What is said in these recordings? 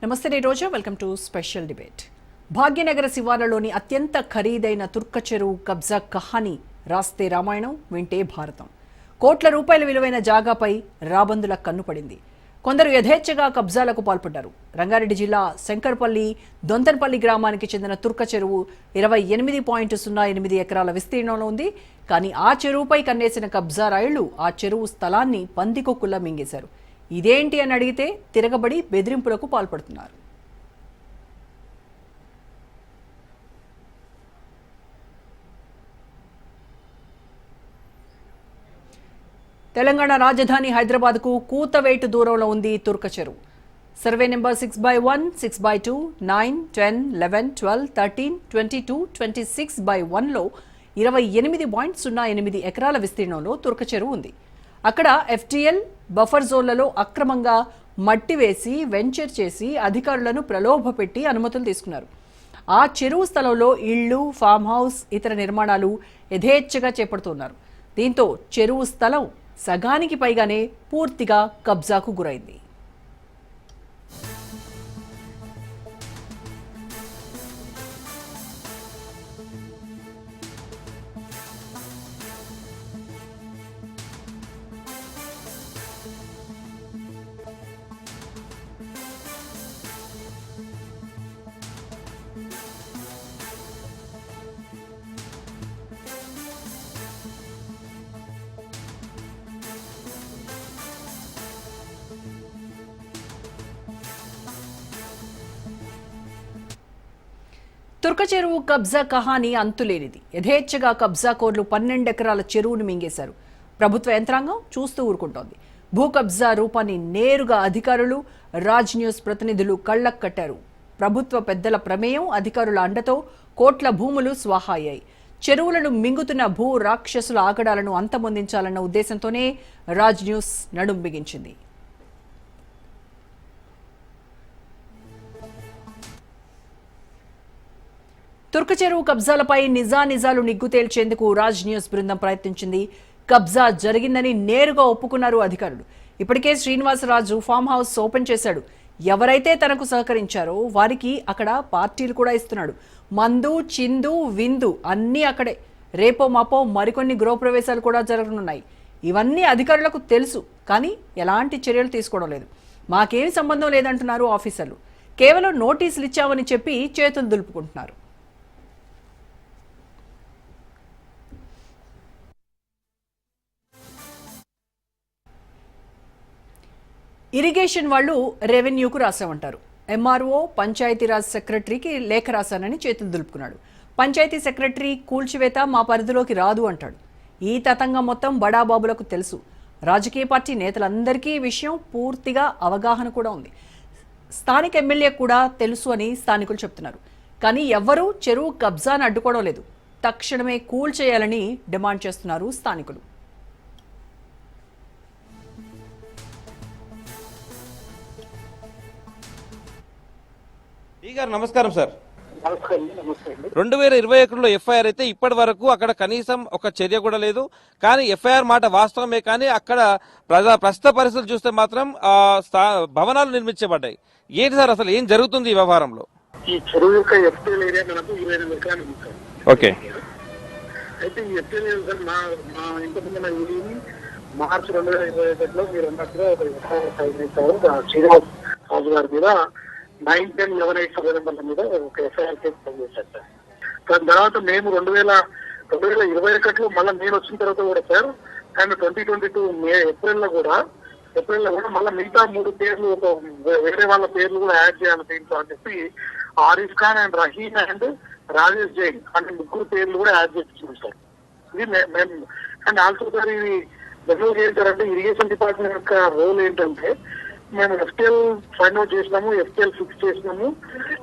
నమస్తే నేను Roja, welcome to special debate. భాగ్యనగర శివార్లలోని అత్యంత ఖరీదైన తుర్క చెరువు కబ్జా కహాని రాస్తే రామాయణం, వింటే భారతం. కోట్ల రూపాయల విలువైన జాగాపై రాబందుల కన్నుపడింది. కొందరు యథేచ్ఛగా కబ్జాలకు పాల్పడ్డారు. రంగారెడ్డి జిల్లా శంకర్పల్లి దొంతన్పల్లి గ్రామానికి చెందిన తుర్క చెరువు 28.08 ఎకరాల విస్తీర్ణంలో ఉంది. కానీ ఆ చెరువుపై కన్నేసిన కబ్జా రాయుళ్లు ఆ చెరువు స్థలాన్ని పందికొక్కుల్లా మింగేశారు. ఇదేంటి అని అడిగితే తిరగబడి బెదిరింపులకు పాల్పడుతున్నారు. తెలంగాణ రాజధాని హైదరాబాద్కు కూతవేటు దూరంలో ఉంది తుర్క చెరువు. సర్వే నెంబర్ 6/1, 6/2, 9, 10, 11, 12, 13, 22, 26/1లో 28.08 ఎకరాల విస్తీర్ణంలో తుర్క చెరువు ఉంది. అక్కడ FTL బఫర్ జోన్లలో అక్రమంగా మట్టి వేసి వెంచర్ చేసి అధికారులను ప్రలోభపెట్టి అనుమతులు తీసుకున్నారు. ఆ చెరువు స్థలంలో ఇళ్లు, ఫామ్ హౌస్, ఇతర నిర్మాణాలు యథేచ్ఛగా చేపడుతున్నారు. దీంతో చెరువు స్థలం సగానికి పైగానే పూర్తిగా కబ్జాకు గురైంది. తుర్క చెరువు కబ్జా కహాని అంతులేనిది. యథేచ్ఛగా కబ్జాకోర్లు 12 ఎకరాల చెరువును మింగేశారు. ప్రభుత్వ యంత్రాంగం చూస్తూ ఊరుకుంటోంది. భూ కబ్జా రూపాన్ని నేరుగా అధికారులు, రాజ్ న్యూస్ ప్రతినిధులు కళ్లకు కట్టారు. ప్రభుత్వ పెద్దల ప్రమేయం, అధికారుల అండతో కోట్ల భూములు స్వాహా అయ్యాయి. చెరువులను మింగుతున్న భూ రాక్షసుల ఆగడాలను అంతమొందించాలన్న ఉద్దేశంతోనే రాజ్ న్యూస్ నడుం బిగించింది. తుర్క చెరువు కబ్జాలపై నిజాలు నిగ్గు తేల్చేందుకు రాజ్ న్యూస్ బృందం ప్రయత్నించింది. కబ్జా జరిగిందని నేరుగా ఒప్పుకున్నారు అధికారులు. ఇప్పటికే శ్రీనివాసరాజు ఫామ్ హౌస్ ఓపెన్ చేశాడు. ఎవరైతే తనకు సహకరించారో వారికి అక్కడ పార్టీలు కూడా ఇస్తున్నాడు. మందు, చిందు, విందు అన్నీ అక్కడే. రేపో మాపో మరికొన్ని గృహప్రవేశాలు కూడా జరగనున్నాయి. ఇవన్నీ అధికారులకు తెలుసు, కానీ ఎలాంటి చర్యలు తీసుకోవడం లేదు. మాకేమి సంబంధం లేదంటున్నారు ఆఫీసర్లు. కేవలం నోటీసులు ఇచ్చామని చెప్పి చేతులు దులుపుకుంటున్నారు. ఇరిగేషన్ వాళ్ళు రెవెన్యూకు రాసామంటారు. MRO పంచాయతీరాజ్ సెక్రటరీకి లేఖ రాశానని చేతులు దులుపుకున్నాడు. పంచాయతీ సెక్రటరీ కూల్చివేత మా పరిధిలోకి రాదు అంటాడు. ఈ తతంగం మొత్తం బడాబాబులకు తెలుసు. రాజకీయ పార్టీ నేతలందరికీ ఈ విషయం పూర్తిగా అవగాహన కూడా ఉంది. స్థానిక ఎమ్మెల్యే కూడా తెలుసు అని స్థానికులు చెప్తున్నారు. కానీ ఎవ్వరూ చెరువు కబ్జాను అడ్డుకోవడం లేదు. తక్షణమే కూల్చేయాలని డిమాండ్ చేస్తున్నారు స్థానికులు. గారు నమస్కారం సార్. 2021లో FIR అయితే ఇప్పటి వరకు అక్కడ కనీసం ఒక చర్య కూడా లేదు. కానీ FIR మాట వాస్తవమే, కానీ అక్కడ ప్రస్తుత పరిస్థితులు చూస్తే మాత్రం భవనాలు నిర్మించబడ్డాయి. ఏంటి సార్ అసలు ఏం జరుగుతుంది ఈ వ్యవహారంలో? ఈ చెరువు యొక్క FTL ఏరియా మనకు 25 ఎకరాలు ఉంది సార్. ఓకే. అయితే ఈ FTL సార్ మా ఇంతకుముందు మార్చి 2021లో మీరు అన్నట్టుగా శ్రీనివాస్ రాజు గారి మీద 9, 10, 11, 8 నెంబర్ల మీద ఒక FIR కేసు పనిచేశారు సార్. దాని తర్వాత మేము 2021లో మళ్ళీ నేను వచ్చిన తర్వాత కూడా సార్, అండ్ 2022 ఏప్రిల్లో కూడా మళ్ళీ మిగతా 3 పేర్లు ఒక వేరే వాళ్ళ పేర్లు కూడా యాడ్ చేయాలి దీంట్లో అని చెప్పి ఆరిఫ్ ఖాన్ అండ్ రహీమ్ అండ్ రాజేష్ జైన్ అంటే 3 పేర్లు కూడా యాడ్ చేస్తున్నాం సార్. ఇది మేము అండ్ ఆల్సో సార్ ఇది బెంగళూరు ఏంటారంటే ఇరిగేషన్ డిపార్ట్మెంట్ యొక్క రోల్ ఏంటంటే మేము FTL ఫైండ్ అవుట్ చేసినాము, FTL ఫిక్స్ చేసినాము.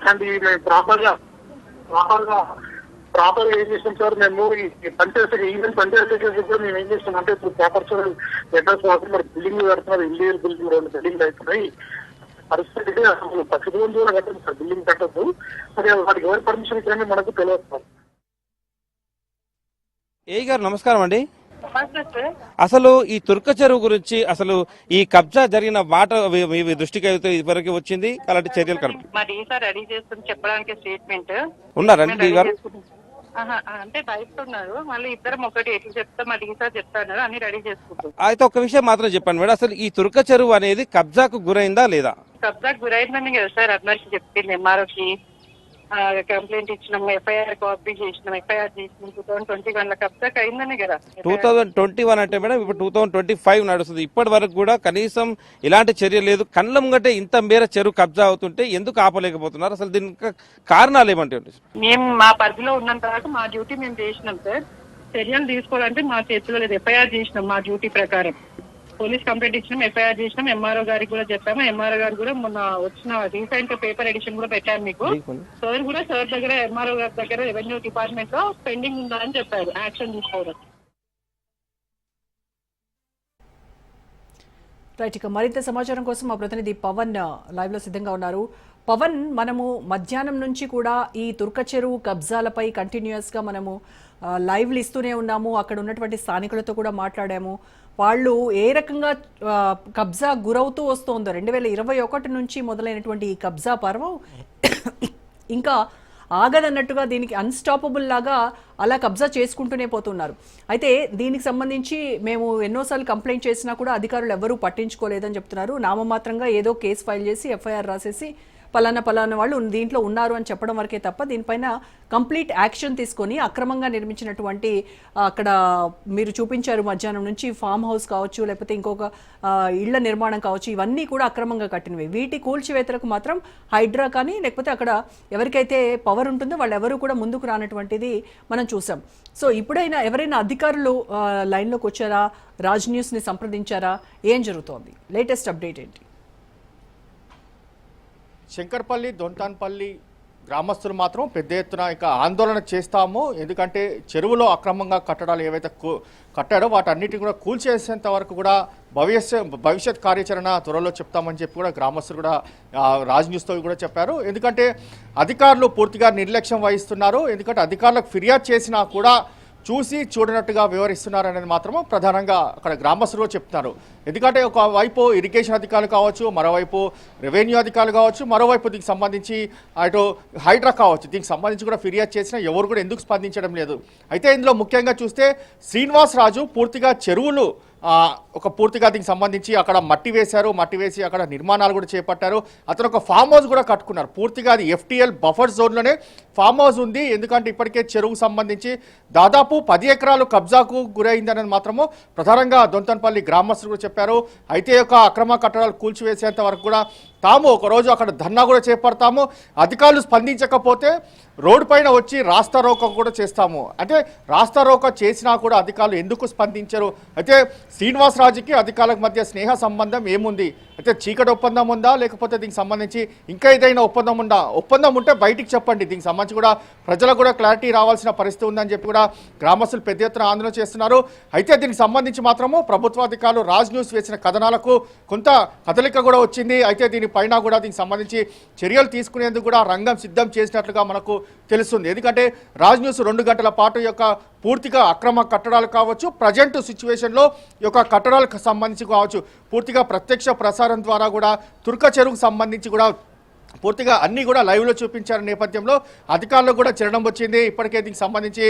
అండ్ మేము ప్రాపర్గా ఏం చేసినాం సార్, మేము ఈ పంచాయతీ కూడా మేము ఏం చేసినాం అంటే ఇప్పుడు పేపర్స్ లెటర్స్ కాకుండా మరి బిల్డింగ్ కడుతున్నారు. ఇండియన్ బిల్డింగ్ 2 బిల్డింగ్లు అవుతున్నాయి. పరిస్థితి అసలు ప్రతిరోజు కూడా కట్టదు సార్, బిల్డింగ్ కట్టద్దు. మరి వాటికి ఎవరి పర్మిషన్ ఇచ్చారని మనకు తెలియదు సార్. గారు నమస్కారం అండి. నమస్తే సార్. అసలు ఈ తుర్క చెరువు గురించి అసలు ఈ కబ్జా జరిగిన మాట మీ దృష్టికి అయితే ఇదివరకు వచ్చింది అలాంటి చర్యలు కనుక మా డీ సార్ రెడీ చేస్తుంది చెప్పడానికి స్టేట్మెంట్ ఉన్నారండి డీ గారు? అంటే బయట ఉన్నారు, మళ్ళీ ఇద్దరం ఒకటి ఎట్లా చెప్తా మా డీ సార్ చెప్తాను అన్ని రెడీ చేసుకుంటాం. అయితే ఒక విషయం మాత్రం చెప్పండి మేడం, అసలు ఈ తుర్క చెరువు అనేది కబ్జాకు గురైందా లేదా? కబ్జాకు గురైందని కదా సార్ అందరికి చెప్పింది. ఎంఆర్ఓకి కంప్లైంట్ ఇచ్చినాం, ఎఫ్ఐఆర్ కాపీ చేసినాం, ఎఫ్ఐఆర్ చేసినాం. 2021 కబ్జాకు అయిందని కదా. 2021 అంటే మేడం ఇప్పుడు 2025 నడుస్తుంది. ఇప్పటి వరకు కూడా కనీసం ఇలాంటి చర్య లేదు. కళ్ళ ముంగటే ఇంత మేర చెరువు కబ్జా అవుతుంటే ఎందుకు ఆపలేకపోతున్నారు? అసలు దీనికి కారణాలు ఏమంటే? మేము మా పరిధిలో ఉన్నంత వరకు మా డ్యూటీ మేము చేసినాం సార్. చర్యలు తీసుకోవాలంటే మా చేతిలో లేదు. ఎఫ్ఐఆర్ చేసినాం మా డ్యూటీ ప్రకారం. పోలీస్ కంప్లైంట్ ఇచ్చినాం, ఎఫ్ఐఆర్ చేసినాం, ఎంఆర్ఓ గారికి కూడా చెప్పాము. ఎంఆర్ఓ గారు కూడా మొన్న వచ్చిన రీసెంట్ పేపర్ ఎడిషన్ కూడా పెట్టాను మీకు. సార్ కూడా సార్ దగ్గర ఎంఆర్ఓ గారి దగ్గర రెవెన్యూ డిపార్ట్మెంట్ లో పెండింగ్ ఉందని చెప్పారు, యాక్షన్ తీసుకోవడం. రైట్, ఇక మరింత సమాచారం కోసం మా ప్రతినిధి పవన్ లైవ్ లో సిద్ధంగా ఉన్నారు. పవన్, మనము మధ్యాహ్నం నుంచి కూడా ఈ తుర్క చెరువు కబ్జాలపై కంటిన్యూస్ గా మనము లైవ్లు ఇస్తూనే ఉన్నాము. అక్కడ ఉన్నటువంటి స్థానికులతో కూడా మాట్లాడాము. వాళ్ళు ఏ రకంగా కబ్జా గురవుతూ వస్తోందో 2021 నుంచి మొదలైనటువంటి ఈ కబ్జా పర్వం ఇంకా ఆగదన్నట్టుగా దీనికి అన్స్టాపబుల్ లాగా అలా కబ్జా చేసుకుంటూనే పోతున్నారు. అయితే దీనికి సంబంధించి మేము ఎన్నోసార్లు కంప్లైంట్ చేసినా కూడా అధికారులు ఎవరూ పట్టించుకోలేదని చెప్తున్నారు. నామమాత్రంగా ఏదో కేసు ఫైల్ చేసి ఎఫ్ఐఆర్ రాసేసి పలానా వాళ్ళు దీంట్లో ఉన్నారు అని చెప్పడం వరకే తప్ప దీనిపైన కంప్లీట్ యాక్షన్ తీసుకొని అక్రమంగా నిర్మించినటువంటి అక్కడ మీరు చూపించారు మధ్యాహ్నం నుంచి ఫామ్ హౌస్ కావచ్చు, లేకపోతే ఇంకొక ఇళ్ల నిర్మాణం కావచ్చు, ఇవన్నీ కూడా అక్రమంగా కట్టినవి. వీటి కూల్చివేతలకు మాత్రం హైడ్రా కానీ లేకపోతే అక్కడ ఎవరికైతే పవర్ ఉంటుందో వాళ్ళు ఎవరు కూడా ముందుకు రానటువంటిది మనం చూసాం. సో ఇప్పుడైనా ఎవరైనా అధికారులు లైన్లోకి వచ్చారా? రాజ్ న్యూస్ని సంప్రదించారా? ఏం జరుగుతోంది? లేటెస్ట్ అప్డేట్ ఏంటి? శంకర్పల్లి, దొంతాన్పల్లి గ్రామస్తులు మాత్రం పెద్ద ఎత్తున ఇక ఆందోళన చేస్తాము. ఎందుకంటే చెరువులో అక్రమంగా కట్టడాలు ఏవైతే కట్టాడో వాటన్నిటిని కూడా కూల్చేసేంత వరకు కూడా భవిష్యత్ కార్యాచరణ త్వరలో చెప్తామని చెప్పి కూడా గ్రామస్తులు కూడా రాజ్ న్యూస్తో కూడా చెప్పారు. ఎందుకంటే అధికారులు పూర్తిగా నిర్లక్ష్యం వహిస్తున్నారు. ఎందుకంటే అధికారులకు ఫిర్యాదు చేసినా కూడా చూసి చూడనట్టుగా వివరిస్తున్నారు అనేది మాత్రము ప్రధానంగా అక్కడ గ్రామస్తులు చెప్తున్నారు. ఎందుకంటే ఒకవైపు ఇరిగేషన్ అధికారులు కావచ్చు, మరోవైపు రెవెన్యూ అధికారులు కావచ్చు, మరోవైపు దీనికి సంబంధించి అటు హైడ్రా కావచ్చు, దీనికి సంబంధించి కూడా ఫిర్యాదు చేసినా ఎవరు కూడా ఎందుకు స్పందించడం లేదు. అయితే ఇందులో ముఖ్యంగా చూస్తే శ్రీనివాస్ రాజు పూర్తిగా చెరువులు పూర్తిగా దీనికి సంబంధించి అక్కడ మట్టి వేశారు, మట్టి వేసి అక్కడ నిర్మాణాలు కూడా చేపట్టారు. అతను ఒక ఫామ్ హౌస్ కూడా కట్టుకున్నారు. పూర్తిగా అది FTL బఫర్ జోన్లోనే ఫామ్ హౌస్ ఉంది. ఎందుకంటే ఇప్పటికే చెరువుకు సంబంధించి దాదాపు 10 ఎకరాలు కబ్జాకు గురైందనేది మాత్రము ప్రధానంగా దొంతన్పల్లి గ్రామస్తులు కూడా చెప్పారు. అయితే యొక్క అక్రమ కట్టడాలు కూల్చివేసేంత వరకు కూడా తాము ఒకరోజు అక్కడ ధర్నా కూడా చేపడతాము, అధికారులు స్పందించకపోతే రోడ్డు పైన వచ్చి రాస్తా రోకో కూడా చేస్తాము. అంటే రాస్తా రోకో చేసినా కూడా అధికారులు ఎందుకు స్పందించరు? అయితే శ్రీనివాసరాజుకి అధికారులకు మధ్య స్నేహ సంబంధం ఏముంది? అయితే చీకటి ఒప్పందం ఉందా, లేకపోతే దీనికి సంబంధించి ఇంకా ఏదైనా ఒప్పందం ఉందా? ఒప్పందం ఉంటే బయటికి చెప్పండి. దీనికి సంబంధించి కూడా ప్రజలకు కూడా క్లారిటీ రావాల్సిన పరిస్థితి ఉందని చెప్పి కూడా గ్రామస్తులు పెద్ద ఎత్తున ఆందోళన చేస్తున్నారు. అయితే దీనికి సంబంధించి మాత్రము ప్రభుత్వాధికారులు రాజ్ న్యూస్ వేసిన కథనాలకు కొంత కదలిక కూడా వచ్చింది. అయితే దీనిపైన కూడా దీనికి సంబంధించి చర్యలు తీసుకునేందుకు కూడా రంగం సిద్ధం చేసినట్లుగా మనకు తెలుస్తుంది. ఎందుకంటే రాజ్ న్యూస్ 2 గంటల పాటు యొక్క పూర్తిగా అక్రమ కట్టడాలు కావచ్చు, ప్రజెంట్ సిచ్యువేషన్లో ఈ యొక్క కట్టడాలకు సంబంధించి కావచ్చు, పూర్తిగా ప్రత్యక్ష ప్రసారం ద్వారా కూడా తుర్క చెరువుకు సంబంధించి కూడా పూర్తిగా అన్నీ కూడా లైవ్లో చూపించారు. నేపథ్యంలో అధికారులకు కూడా చిరణం వచ్చింది. ఇప్పటికే దీనికి సంబంధించి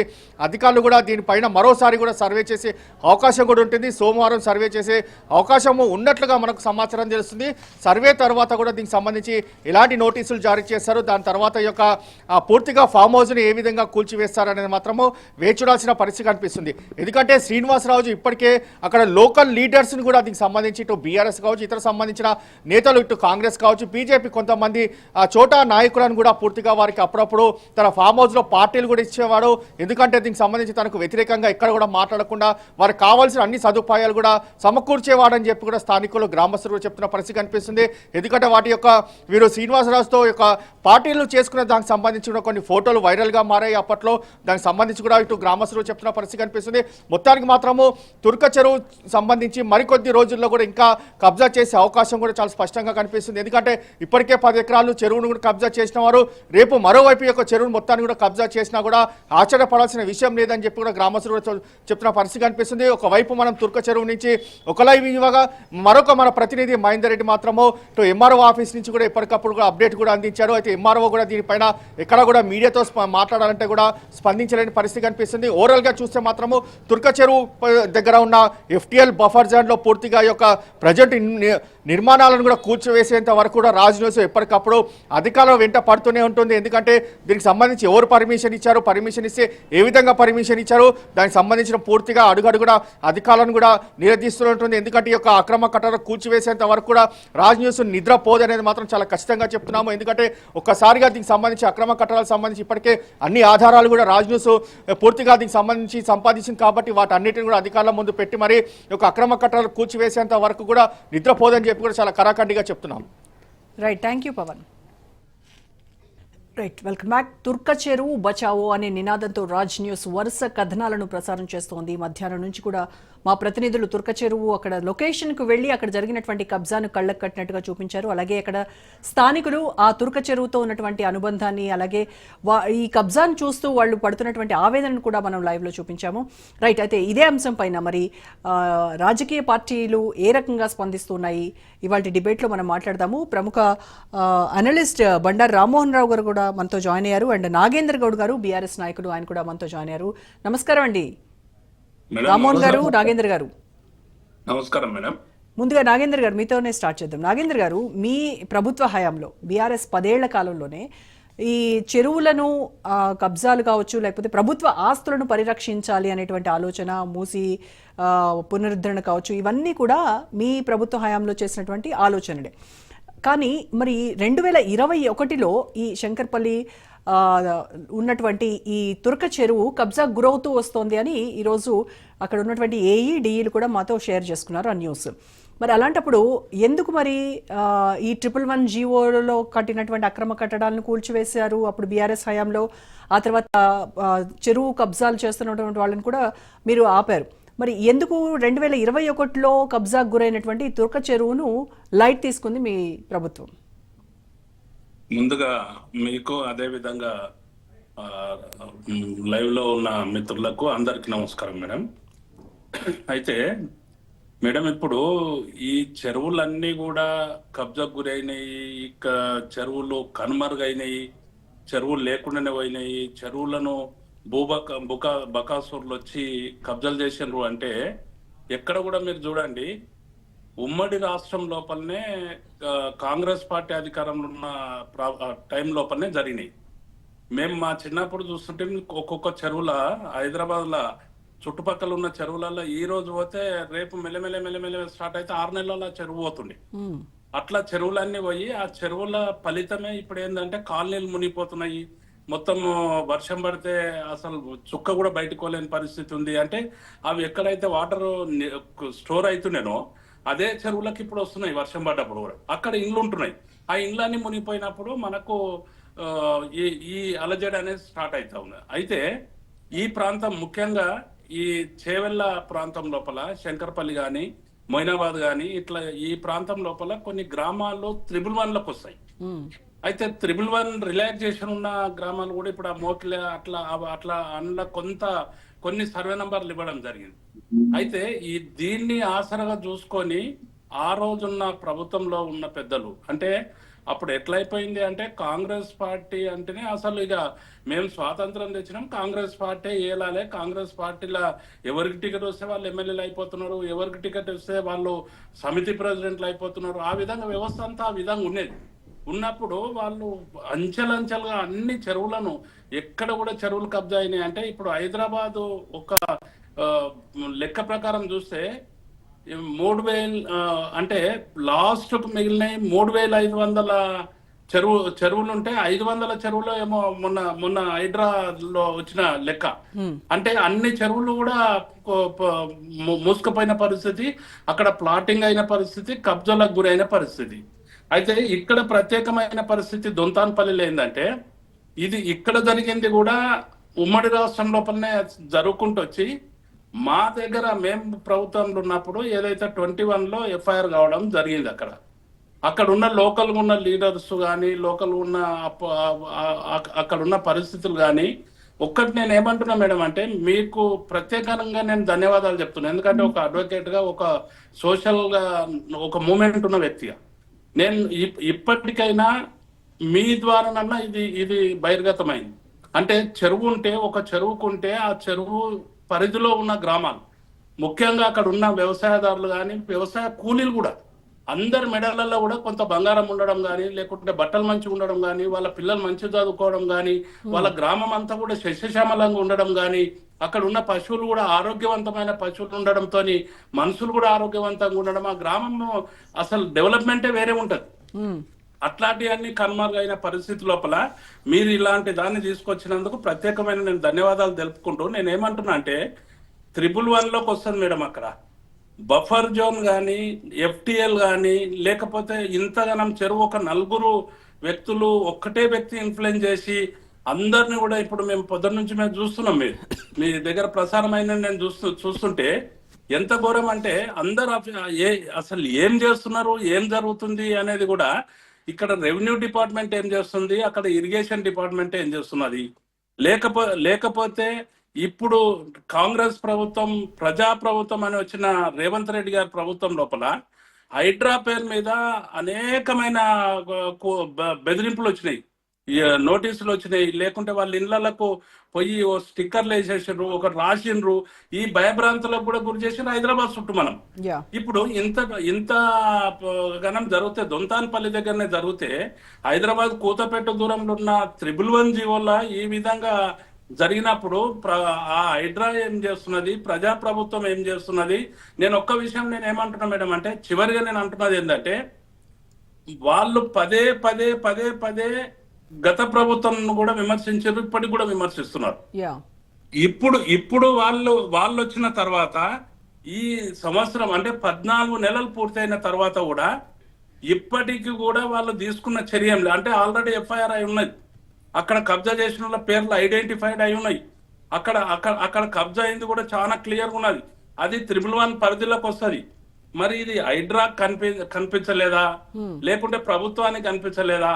అధికారులు కూడా దీనిపైన మరోసారి కూడా సర్వే చేసే అవకాశం కూడా ఉంటుంది. సోమవారం సర్వే చేసే అవకాశము ఉన్నట్లుగా మనకు సమాచారం తెలుస్తుంది. సర్వే తర్వాత కూడా దీనికి సంబంధించి ఎలాంటి నోటీసులు జారీ చేస్తారు, దాని తర్వాత యొక్క పూర్తిగా ఫామ్ హౌస్ని ఏ విధంగా కూల్చివేస్తారనేది మాత్రము వేచుడాల్సిన పరిస్థితి కనిపిస్తుంది. ఎందుకంటే శ్రీనివాసరాజు ఇప్పటికే అక్కడ లోకల్ లీడర్స్ని కూడా దీనికి సంబంధించి ఇటు బీఆర్ఎస్ కావచ్చు, ఇతర సంబంధించిన నేతలు ఇటు కాంగ్రెస్ కావచ్చు, బీజేపీ కొంతమంది చోటా నాయకులను కూడా పూర్తిగా వారికి అప్పుడప్పుడు తన ఫామ్ హౌస్లో పార్టీలు కూడా ఇచ్చేవాడు. ఎందుకంటే దీనికి సంబంధించి తనకు వ్యతిరేకంగా ఎక్కడ కూడా మాట్లాడకుండా వారికి కావాల్సిన అన్ని సదుపాయాలు కూడా సమకూర్చేవాడని చెప్పి కూడా స్థానికులు గ్రామస్తులు కూడా చెప్తున్న పరిస్థితి కనిపిస్తుంది. ఎందుకంటే వాటి యొక్క వీరు శ్రీనివాసరాజుతో యొక్క పార్టీలు చేసుకునే దానికి సంబంధించిన కొన్ని ఫోటోలు వైరల్గా మారాయి. అప్పట్లో దానికి సంబంధించి కూడా ఇటు గ్రామస్తులు చెప్తున్న పరిస్థితి కనిపిస్తుంది. మొత్తానికి మాత్రము తుర్క చెరువు సంబంధించి మరికొద్ది రోజుల్లో కూడా ఇంకా కబ్జా చేసే అవకాశం కూడా చాలా స్పష్టంగా కనిపిస్తుంది. ఎందుకంటే ఇప్పటికే 10 ఎకరాలు సంవత్సరాలు చెరువును కూడా కబ్జా చేసిన వారు రేపు మరోవైపు యొక్క చెరువును మొత్తాన్ని కూడా కబ్జా చేసినా కూడా ఆశ్చర్యపడాల్సిన విషయం లేదని చెప్పి కూడా గ్రామస్తులు కూడా చెప్తున్న పరిస్థితి కనిపిస్తుంది. ఒకవైపు మనం తుర్క చెరువు నుంచి ఒక లైవ్ ఇవ్వగా మరొక మన ప్రతినిధి మహేందర్ రెడ్డి మాత్రము ఎంఆర్ఓ ఆఫీస్ నుంచి కూడా ఎప్పటికప్పుడు కూడా అప్డేట్ కూడా అందించారు. అయితే ఎంఆర్ఓ కూడా దీనిపైన ఎక్కడ కూడా మీడియాతో మాట్లాడాలంటే కూడా స్పందించలేని పరిస్థితి కనిపిస్తుంది. ఓవరాల్ గా చూస్తే మాత్రము తుర్క చెరువు దగ్గర ఉన్న FTL బఫర్ జోన్ లో పూర్తిగా యొక్క ప్రజెంట్ నిర్మాణాలను కూడా కూల్చివేసేంత వరకు కూడా రాజ్ న్యూస్ ఎప్పటికప్పుడు అధికారులు వెంట పడుతూనే ఉంటుంది. ఎందుకంటే దీనికి సంబంధించి ఎవరు పర్మిషన్ ఇచ్చారు, పర్మిషన్ ఇస్తే ఏ విధంగా పర్మిషన్ ఇచ్చారు, దానికి సంబంధించిన పూర్తిగా అడుగడుగున అధికారులను కూడా నిలదీస్తూ ఉంటుంది. ఎందుకంటే ఈ యొక్క అక్రమ కట్టడం కూల్చివేసేంత వరకు కూడా రాజ్ న్యూస్ నిద్రపోదు అనేది మాత్రం చాలా ఖచ్చితంగా చెప్తున్నాము. ఎందుకంటే ఒక్కసారిగా దీనికి సంబంధించి అక్రమ కట్టడాలకు సంబంధించి ఇప్పటికే అన్ని ఆధారాలు కూడా రాజ్ న్యూస్ పూర్తిగా దీనికి సంబంధించి సంపాదించింది కాబట్టి వాటన్నిటిని కూడా అధికారుల ముందు పెట్టి మరి ఈ యొక్క అక్రమ కట్టడాలు కూల్చివేసేంత వరకు కూడా నిద్రపోదని చెప్పి కూడా చాలా కరాఖండిగా చెప్తున్నాం. Right, thank you Pavan. Right, welcome back. Turka Cheruvu బచావో అనే నినాదంతో రాజ్ న్యూస్ వరుస కథనాలను ప్రసారం చేస్తోంది. మధ్యాహ్నం నుంచి కూడా మా ప్రతినిధులు తుర్క చెరువు అక్కడ లొకేషన్కు వెళ్ళి అక్కడ జరిగినటువంటి కబ్జాను కళ్ళకు కట్టినట్టుగా చూపించారు. అలాగే అక్కడ స్థానికులు ఆ తుర్క చెరువుతో ఉన్నటువంటి అనుబంధాన్ని అలాగే ఈ కబ్జాను చూస్తూ వాళ్ళు పడుతున్నటువంటి ఆవేదనను కూడా మనం లైవ్లో చూపించాము. రైట్, అయితే ఇదే అంశం పైన మరి రాజకీయ పార్టీలు ఏ రకంగా స్పందిస్తున్నాయి ఇవాళ డిబేట్లో మనం మాట్లాడదాము. ప్రముఖ అనలిస్ట్ బండారు రామ్మోహన్ రావు గారు కూడా మనతో జాయిన్ అయ్యారు. అండ్ నాగేంద్ర గౌడ్ గారు బీఆర్ఎస్ నాయకుడు, ఆయన కూడా మనతో జాయిన్ అయ్యారు. నమస్కారం అండి రామ్మోహన్ గారు, నాగేంద్ర గారు. నమస్కారం మేడం. ముందుగా నాగేంద్ర గారు మీతోనే స్టార్ట్ చేద్దాం. నాగేంద్ర గారు, మీ ప్రభుత్వ హయాంలో బీఆర్ఎస్ 10 ఏళ్ల కాలంలోనే ఈ చెరువులను కబ్జాలు కావచ్చు లేకపోతే ప్రభుత్వ ఆస్తులను పరిరక్షించాలి అనేటువంటి ఆలోచన, మూసి పునరుద్ధరణ కావచ్చు, ఇవన్నీ కూడా మీ ప్రభుత్వ హయాంలో చేసినటువంటి ఆలోచనలే. కానీ మరి 2021లో ఈ శంకర్పల్లి ఉన్నటువంటి ఈ తుర్క చెరువు కబ్జా గురవుతూ వస్తోంది అని ఈరోజు అక్కడ ఉన్నటువంటి ఏఈ డిఈలు కూడా మాతో షేర్ చేసుకున్నారు ఆ న్యూస్. మరి అలాంటప్పుడు ఎందుకు మరి ఈ 111 జీవోలో కట్టినటువంటి అక్రమ కట్టడాలను కూల్చివేశారు అప్పుడు బీఆర్ఎస్ హయాంలో? ఆ తర్వాత చెరువు కబ్జాలు చేస్తున్నటువంటి వాళ్ళని కూడా మీరు ఆపారు. మరి ఎందుకు 2021లో కబ్జాకు గురైనటువంటి తుర్క చెరువును లైట్ తీసుకుంది మీ ప్రభుత్వం? ముందుగా మీకు అదే విధంగా లైవ్ లో ఉన్న మిత్రులకు అందరికి నమస్కారం మేడం. అయితే మేడం, ఇప్పుడు ఈ చెరువులన్నీ కూడా కబ్జాకు గురైనాయి, ఇక చెరువులు కనుమరుగైనాయి, చెరువులు లేకుండానే పోయినాయి, చెరువులను బకాసురులు వచ్చి కబ్జాలు చేసినారు అంటే ఎక్కడ కూడా మీరు చూడండి, ఉమ్మడి రాష్ట్రం లోపలనే కాంగ్రెస్ పార్టీ అధికారంలో ఉన్న టైం లోపలనే జరిగినాయి. మేము మా చిన్నప్పుడు చూస్తుంటే ఒక్కొక్క చెరువుల హైదరాబాద్లో చుట్టుపక్కల ఉన్న చెరువులలో ఈ రోజు పోతే రేపు మెల్లమెల్ల స్టార్ట్ అయితే 6 నెలల చెరువు పోతుండే. అట్లా చెరువులన్నీ పోయి ఆ చెరువుల ఫలితమే ఇప్పుడు ఏంటంటే కాలనీలు మునిగిపోతున్నాయి. మొత్తం వర్షం పడితే అసలు చుక్క కూడా బయటకోలేని పరిస్థితి ఉంది. అంటే అవి ఎక్కడైతే వాటర్ స్టోర్ అవుతున్నానో అదే చెరువులకు ఇప్పుడు వస్తున్నాయి. వర్షం పడ్డప్పుడు కూడా అక్కడ ఇండ్లు ఉంటున్నాయి. ఆ ఇండ్లన్నీ మునిగిపోయినప్పుడు మనకు ఈ అలజడి అనేది స్టార్ట్ అవుతా ఉంది. అయితే ఈ ప్రాంతం ముఖ్యంగా ఈ చేవెళ్ళ ప్రాంతం లోపల శంకర్పల్లి కానీ మొయినాబాద్ కానీ ఇట్లా ఈ ప్రాంతం లోపల కొన్ని గ్రామాల్లో 111లకు వస్తాయి. అయితే 111 రిలాక్సేషన్ ఉన్న గ్రామాలు కూడా ఇప్పుడు ఆ మోకిలే అట్లా అందులో కొన్ని సర్వే నంబర్లు ఇవ్వడం జరిగింది. అయితే దీన్ని ఆసరగా చూసుకొని ఆ రోజున్న ప్రభుత్వంలో ఉన్న పెద్దలు అంటే అప్పుడు ఎట్లయిపోయింది అంటే కాంగ్రెస్ పార్టీ అంటేనే అసలు ఇక మేము స్వాతంత్రం తెచ్చినాం, కాంగ్రెస్ పార్టీ ఏలాలే, కాంగ్రెస్ పార్టీలో ఎవరికి టికెట్ వస్తే వాళ్ళు ఎమ్మెల్యేలు అయిపోతున్నారు, ఎవరికి టికెట్ వస్తే వాళ్ళు సమితి ప్రెసిడెంట్లు అయిపోతున్నారు. ఆ విధంగా వ్యవస్థ అంతా ఆ విధంగా ఉండేది. ఉన్నప్పుడు వాళ్ళు అంచెలంచెలుగా అన్ని చెరువులను ఎక్కడ కూడా చెరువులు కబ్జా అయినాయి. అంటే ఇప్పుడు హైదరాబాదు ఒక లెక్క ప్రకారం చూస్తే 3000 అంటే లాస్ట్ మిగిలిన 3500 చెరువులు ఉంటే 500 చెరువులు ఏమో మొన్న హైడ్రాలో వచ్చిన లెక్క. అంటే అన్ని చెరువులు కూడా మూసుకుపోయిన పరిస్థితి, అక్కడ ప్లాటింగ్ అయిన పరిస్థితి, కబ్జాలకు గురైన పరిస్థితి. అయితే ఇక్కడ ప్రత్యేకమైన పరిస్థితి దొంతాన్పల్లిలో ఏంటంటే ఇది ఇక్కడ జరిగింది కూడా ఉమ్మడి రాష్ట్రం లోపలనే జరుగుకుంటూ వచ్చి మా దగ్గర మేము ప్రభుత్వంలో ఉన్నప్పుడు ఏదైతే 21లో ఎఫ్ఐఆర్ కావడం జరిగింది. అక్కడ అక్కడ ఉన్న లోకల్ ఉన్న లీడర్స్ కానీ లోకల్ ఉన్న అక్కడ ఉన్న పరిస్థితులు కానీ ఒక్కటి నేను ఏమంటున్నా మేడం అంటే మీకు ప్రత్యేకంగా నేను ధన్యవాదాలు చెప్తున్నాను. ఎందుకంటే ఒక అడ్వకేట్ గా ఒక సోషల్ గా ఒక మూమెంట్ ఉన్న వ్యక్తిగా నేను ఇప్పటికైనా మీ ద్వారానన్నా ఇది బహిర్గతమైంది. అంటే చెరువు ఉంటే ఒక చెరువుకుంటే ఆ చెరువు పరిధిలో ఉన్న గ్రామాలు ముఖ్యంగా అక్కడ ఉన్న వ్యవసాయదారులు కానీ వ్యవసాయ కూలీలు కూడా అందరి మెడలలో కూడా కొంత బంగారం ఉండడం కానీ లేకుంటే బట్టలు మంచిగా ఉండడం కానీ వాళ్ళ పిల్లలు మంచిగా చదువుకోవడం కానీ వాళ్ళ గ్రామం అంతా కూడా శస్యశ్యామలంగా ఉండడం కానీ అక్కడ ఉన్న పశువులు కూడా ఆరోగ్యవంతమైన పశువులు ఉండడంతో మనుషులు కూడా ఆరోగ్యవంతంగా ఉండడం ఆ గ్రామం అసలు డెవలప్మెంటే వేరే ఉంటది. అట్లాంటివన్నీ కనుమరుగైన పరిస్థితి లోపల మీరు ఇలాంటి దాన్ని తీసుకొచ్చినందుకు ప్రత్యేకమైన నేను ధన్యవాదాలు తెలుపుకుంటూ నేను ఏమంటున్నా అంటే 111లోకి వస్తుంది మేడం. అక్కడ బఫర్ జోన్ కానీ FTL కానీ లేకపోతే ఇంతగానం చెరువు ఒక 4 వ్యక్తులు ఒక్కటే వ్యక్తి ఇన్ఫ్లుయెన్స్ చేసి అందరిని కూడా ఇప్పుడు మేము పొద్దున్న నుంచి మేము చూస్తున్నాం. మీ దగ్గర ప్రసారం అయిందని నేను చూస్తుంటే ఎంత ఘోరం అంటే అందరు అసలు ఏం చేస్తున్నారు ఏం జరుగుతుంది అనేది కూడా ఇక్కడ రెవెన్యూ డిపార్ట్మెంట్ ఏం చేస్తుంది, అక్కడ ఇరిగేషన్ డిపార్ట్మెంట్ ఏం చేస్తున్నది, లేకపోతే ఇప్పుడు కాంగ్రెస్ ప్రభుత్వం ప్రజా ప్రభుత్వం అని వచ్చిన రేవంత్ రెడ్డి గారి ప్రభుత్వం లోపల హైడ్రా పేరు మీద అనేకమైన బెదిరింపులు వచ్చినాయి, నోటీసులు వచ్చినాయి. లేకుంటే వాళ్ళ ఇళ్లకు పోయి ఓ స్టిక్కర్లు వేసేసారు, ఒకటి రాసిండ్రు. ఈ భయభ్రాంతులకు కూడా గురి చేసిన హైదరాబాద్ చుట్టూ మనం ఇప్పుడు ఇంత గణం జరిగితే దొంతాన్పల్లి దగ్గరనే జరిగితే హైదరాబాద్ కూతపేట దూరంలో ఉన్న 111 జీవోల ఈ విధంగా జరిగినప్పుడు ఆ హైడ్రా ఏం చేస్తున్నది, ప్రజాప్రభుత్వం ఏం చేస్తున్నది. నేను ఒక్క విషయం నేను ఏమంటున్నా మేడం అంటే చివరిగా నేను అంటున్నది ఏంటంటే వాళ్ళు పదే పదే పదే పదే గత ప్రభుత్వం కూడా విమర్శించారు, ఇప్పటికి కూడా విమర్శిస్తున్నారు. ఇప్పుడు వాళ్ళు వచ్చిన తర్వాత ఈ సంవత్సరం అంటే 14 నెలలు పూర్తయిన తర్వాత కూడా ఇప్పటికి కూడా వాళ్ళు తీసుకున్న చర్యలు అంటే ఆల్రెడీ FIR అయి ఉన్నది, అక్కడ కబ్జా చేసిన వాళ్ళ పేర్లు ఐడెంటిఫైడ్ అయి ఉన్నాయి, అక్కడ కబ్జా అయింది కూడా చాలా క్లియర్గా ఉన్నది. అది 111 పరిధిలోకి వస్తుంది. మరి ఇది హైడ్రా కనిపించలేదా లేకుంటే ప్రభుత్వానికి కనిపించలేదా?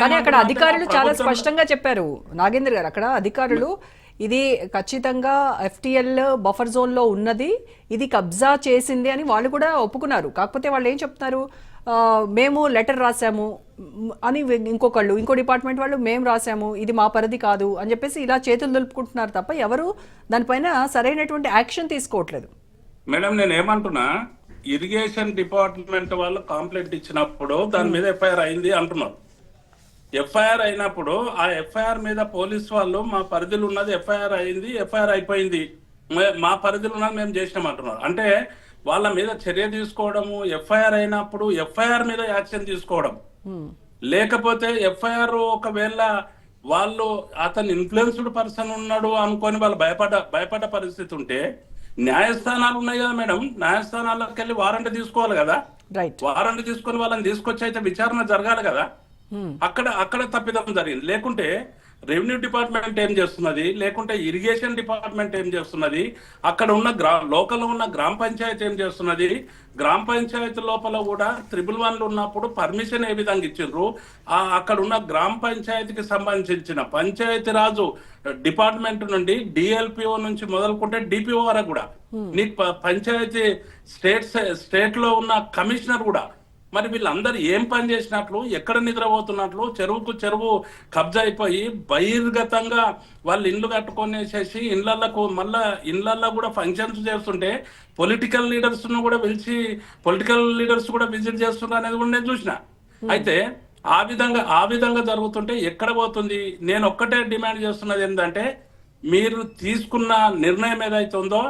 కానీ అక్కడ అధికారులు చాలా స్పష్టంగా చెప్పారు నాగేంద్ర గారు. అక్కడ అధికారులు ఇది ఖచ్చితంగా FTL బఫర్ జోన్ లో ఉన్నది, ఇది కబ్జా చేసింది అని వాళ్ళు కూడా ఒప్పుకున్నారు. కాకపోతే వాళ్ళు ఏం చెప్తున్నారు, మేము లెటర్ రాసాము అని ఇంకో డిపార్ట్మెంట్ వాళ్ళు మేము రాసాము, ఇది మా పరిధి కాదు అని చెప్పేసి ఇలా చేతులు దులుపుకుంటున్నారు తప్ప ఎవరు దానిపైన సరైనటువంటి యాక్షన్ తీసుకోవట్లేదు. మేడం నేను ఏమంటున్నా, ఇరిగేషన్ డిపార్ట్మెంట్ వాళ్ళు కంప్లైంట్ ఇచ్చినప్పుడు దాని మీద FIR అయింది అంటున్నారు. FIR అయినప్పుడు ఆ FIR మీద పోలీస్ వాళ్ళు మా పరిధిలో ఉన్నది FIR అయింది, FIR అయిపోయింది, మా పరిధిలో ఉన్నది మేము చేసినాం అంటున్నారు. అంటే వాళ్ళ మీద చర్య తీసుకోవడము, FIR అయినప్పుడు FIR మీద యాక్షన్ తీసుకోవడం, లేకపోతే FIR ఒకవేళ వాళ్ళు అతను ఇన్ఫ్లుయెన్స్డ్ పర్సన్ ఉన్నాడు అనుకొని వాళ్ళు భయపడ్డ పరిస్థితి ఉంటే న్యాయస్థానాలు ఉన్నాయి కదా మేడం, న్యాయస్థానాలకు వెళ్ళి వారెంట్ తీసుకోవాలి కదా, వారెంట్ తీసుకొని వాళ్ళని తీసుకొచ్చి అయితే విచారణ జరగాలి కదా. అక్కడ తప్పిదం జరిగింది. లేకుంటే రెవెన్యూ డిపార్ట్మెంట్ ఏం చేస్తున్నది, లేకుంటే ఇరిగేషన్ డిపార్ట్మెంట్ ఏం చేస్తున్నది, అక్కడ ఉన్న లోకల్ ఉన్న గ్రామ పంచాయతీ ఏం చేస్తున్నది, గ్రామ పంచాయతీ లోపల కూడా 111 ఉన్నప్పుడు పర్మిషన్ ఏ విధంగా ఇచ్చిండ్రు, అక్కడ ఉన్న గ్రామ పంచాయతీకి సంబంధించిన పంచాయతీరాజు డిపార్ట్మెంట్ నుండి DLPO నుంచి మొదలుకుంటే DPO వరకు కూడా నీకు పంచాయతీ స్టేట్ లో ఉన్న కమిషనర్ కూడా మరి వీళ్ళందరూ ఏం పని చేసినట్లు, ఎక్కడ నిద్రపోతున్నట్లు, చెరువుకు చెరువు కబ్జా అయిపోయి బహిర్గతంగా వాళ్ళు ఇండ్లు కట్టుకొనేసేసి ఇళ్లలో కూడా ఫంక్షన్స్ చేస్తుంటే పొలిటికల్ లీడర్స్ కూడా పిలిచి పొలిటికల్ లీడర్స్ కూడా విజిట్ చేస్తున్నారు అనేది కూడా నేను చూసిన. అయితే ఆ విధంగా జరుగుతుంటే ఎక్కడ పోతుంది? నేను ఒక్కటే డిమాండ్ చేస్తున్నది ఏంటంటే మీరు తీసుకున్న నిర్ణయం ఏదైతే ఉందో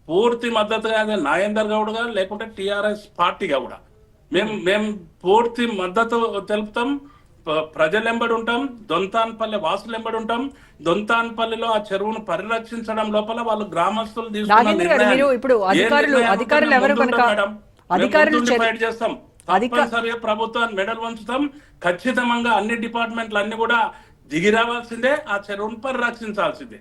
పూర్తి మద్దతుగా నాగేందర్ గౌడ్ గారు లేకుంటే TRS పార్టీగా కూడా మేము పూర్తి మద్దతు తెలుపుతాం. ప్రజలెంబడి ఉంటాం, దొంతాన్పల్లి వాసులెంబడి ఉంటాం. దొంతాన్పల్లిలో ఆ చెరువును పరిరక్షించడం లోపల వాళ్ళు గ్రామస్తులు తీసుకున్న చేస్తాం. తప్పనిసరిగా ప్రభుత్వాన్ని మెడల్ వంచుతాం. ఖచ్చితంగా అన్ని డిపార్ట్మెంట్లు అన్ని కూడా దిగి రావాల్సిందే, ఆ చెరువును పరిరక్షించాల్సిందే.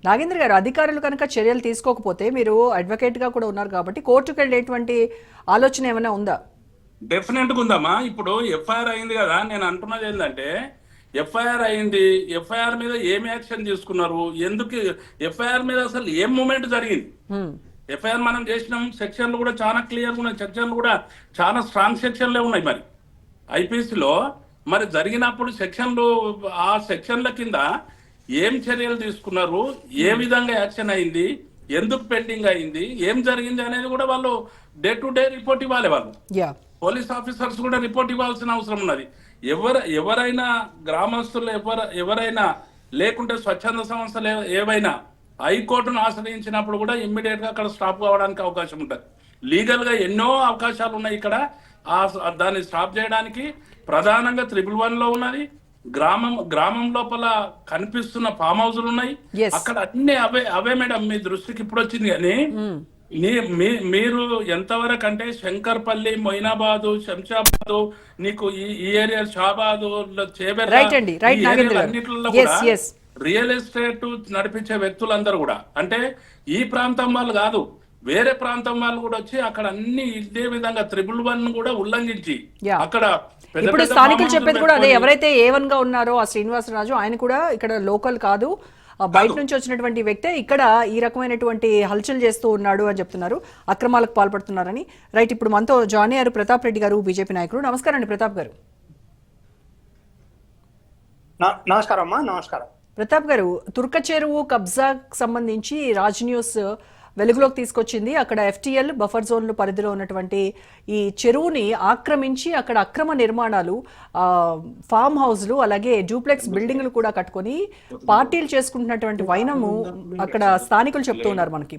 నాగేంద్ర గారు, అధికారులు కనుక చర్యలు తీసుకోకపోతే మీరు అడ్వకేట్ గా కూడా ఉన్నారు కాబట్టి కోర్టుకు వెళ్ళేటువంటి ఆలోచన ఏమైనా ఉందా? డెఫినెట్ గా ఉందమ్మా. ఇప్పుడు ఎఫ్ఐఆర్ అయింది కదా, నేను అంటున్నది ఏంటంటే ఎఫ్ఐఆర్ అయింది, ఎఫ్ఐఆర్ మీద ఏం యాక్షన్ తీసుకున్నారు, ఎందుకు ఎఫ్ఐఆర్ మీద అసలు ఏం మూమెంట్ జరిగింది? ఎఫ్ఐఆర్ మనం చేసినాం, సెక్షన్లు కూడా చాలా క్లియర్గా ఉన్నాయి, సెక్షన్లు కూడా చాలా స్ట్రాంగ్ సెక్షన్లే ఉన్నాయి. మరి ఐపీసీలో మరి జరిగినప్పుడు సెక్షన్లు, ఆ సెక్షన్ల కింద ఏం చర్యలు తీసుకున్నారు, ఏ విధంగా యాక్షన్ అయింది, ఎందుకు పెండింగ్ అయింది, ఏం జరిగింది అనేది కూడా వాళ్ళు డే టు డే రిపోర్ట్ ఇవ్వాలి. వాళ్ళు పోలీస్ ఆఫీసర్స్ కూడా రిపోర్ట్ ఇవ్వాల్సిన అవసరం ఉన్నది. ఎవరైనా గ్రామస్తులు ఎవరైనా లేకుంటే స్వచ్ఛంద సంస్థలు ఏవైనా హైకోర్టును ఆశ్రయించినప్పుడు కూడా ఇమ్మీడియట్ గా అక్కడ స్టాప్ కావడానికి అవకాశం ఉంటుంది. లీగల్ గా ఎన్నో అవకాశాలు ఉన్నాయి ఇక్కడ దాన్ని స్టాప్ చేయడానికి. ప్రధానంగా 111 లో ఉన్నది, గ్రామం లోపల కనిపిస్తున్న ఫామ్ హౌస్లు ఉన్నాయి, అక్కడ అన్ని అవే మేడం. మీ దృష్టికి ఇప్పుడు వచ్చింది. కానీ మీరు ఎంతవరకు అంటే శంకర్పల్లి, మొయినాబాదు, శంషాబాదు, నీకు ఈ ఏరియా షాబాదు, అన్నిట్లో కూడా రియల్ ఎస్టేట్ నడిపించే వ్యక్తులందరూ కూడా, అంటే ఈ ప్రాంతం వాళ్ళు కాదు, వేరే ప్రాంతం వాళ్ళు కూడా వచ్చి అక్కడ అన్ని ఇదే విధంగా 111 కూడా ఉల్లంఘించి అక్కడ ఇప్పుడు స్థానికులు చెప్పేది కూడా అదే. ఎవరైతే A1 గా ఉన్నారో ఆ శ్రీనివాసరాజు, ఆయన కూడా ఇక్కడ లోకల్ కాదు, బయట నుంచి వచ్చినటువంటి వ్యక్తే ఇక్కడ ఈ రకమైనటువంటి హల్చల్ చేస్తూ ఉన్నాడు అని చెప్తున్నారు, అక్రమాలకు పాల్పడుతున్నారని. రైట్, ఇప్పుడు మనతో జాయిన్ అయ్యారు ప్రతాప్ రెడ్డి గారు, బీజేపీ నాయకులు. నమస్కారం అండి ప్రతాప్ గారు. నమస్కారం అమ్మా. నమస్కారం ప్రతాప్ గారు, తుర్క చెరువు కబ్జాకు సంబంధించి రాజ్ న్యూస్ వెలుగులోకి తీసుకొచ్చింది. అక్కడ FTL బఫర్ జోన్లు పరిధిలో ఉన్నటువంటి ఈ చెరువుని ఆక్రమించి అక్కడ అక్రమ నిర్మాణాలు, ఫామ్ హౌస్లు, అలాగే డూప్లెక్స్ బిల్డింగ్లు కూడా కట్టుకొని పార్టీలు చేసుకుంటున్నటువంటి వైనము అక్కడ స్థానికులు చెప్తూ ఉన్నారు మనకి.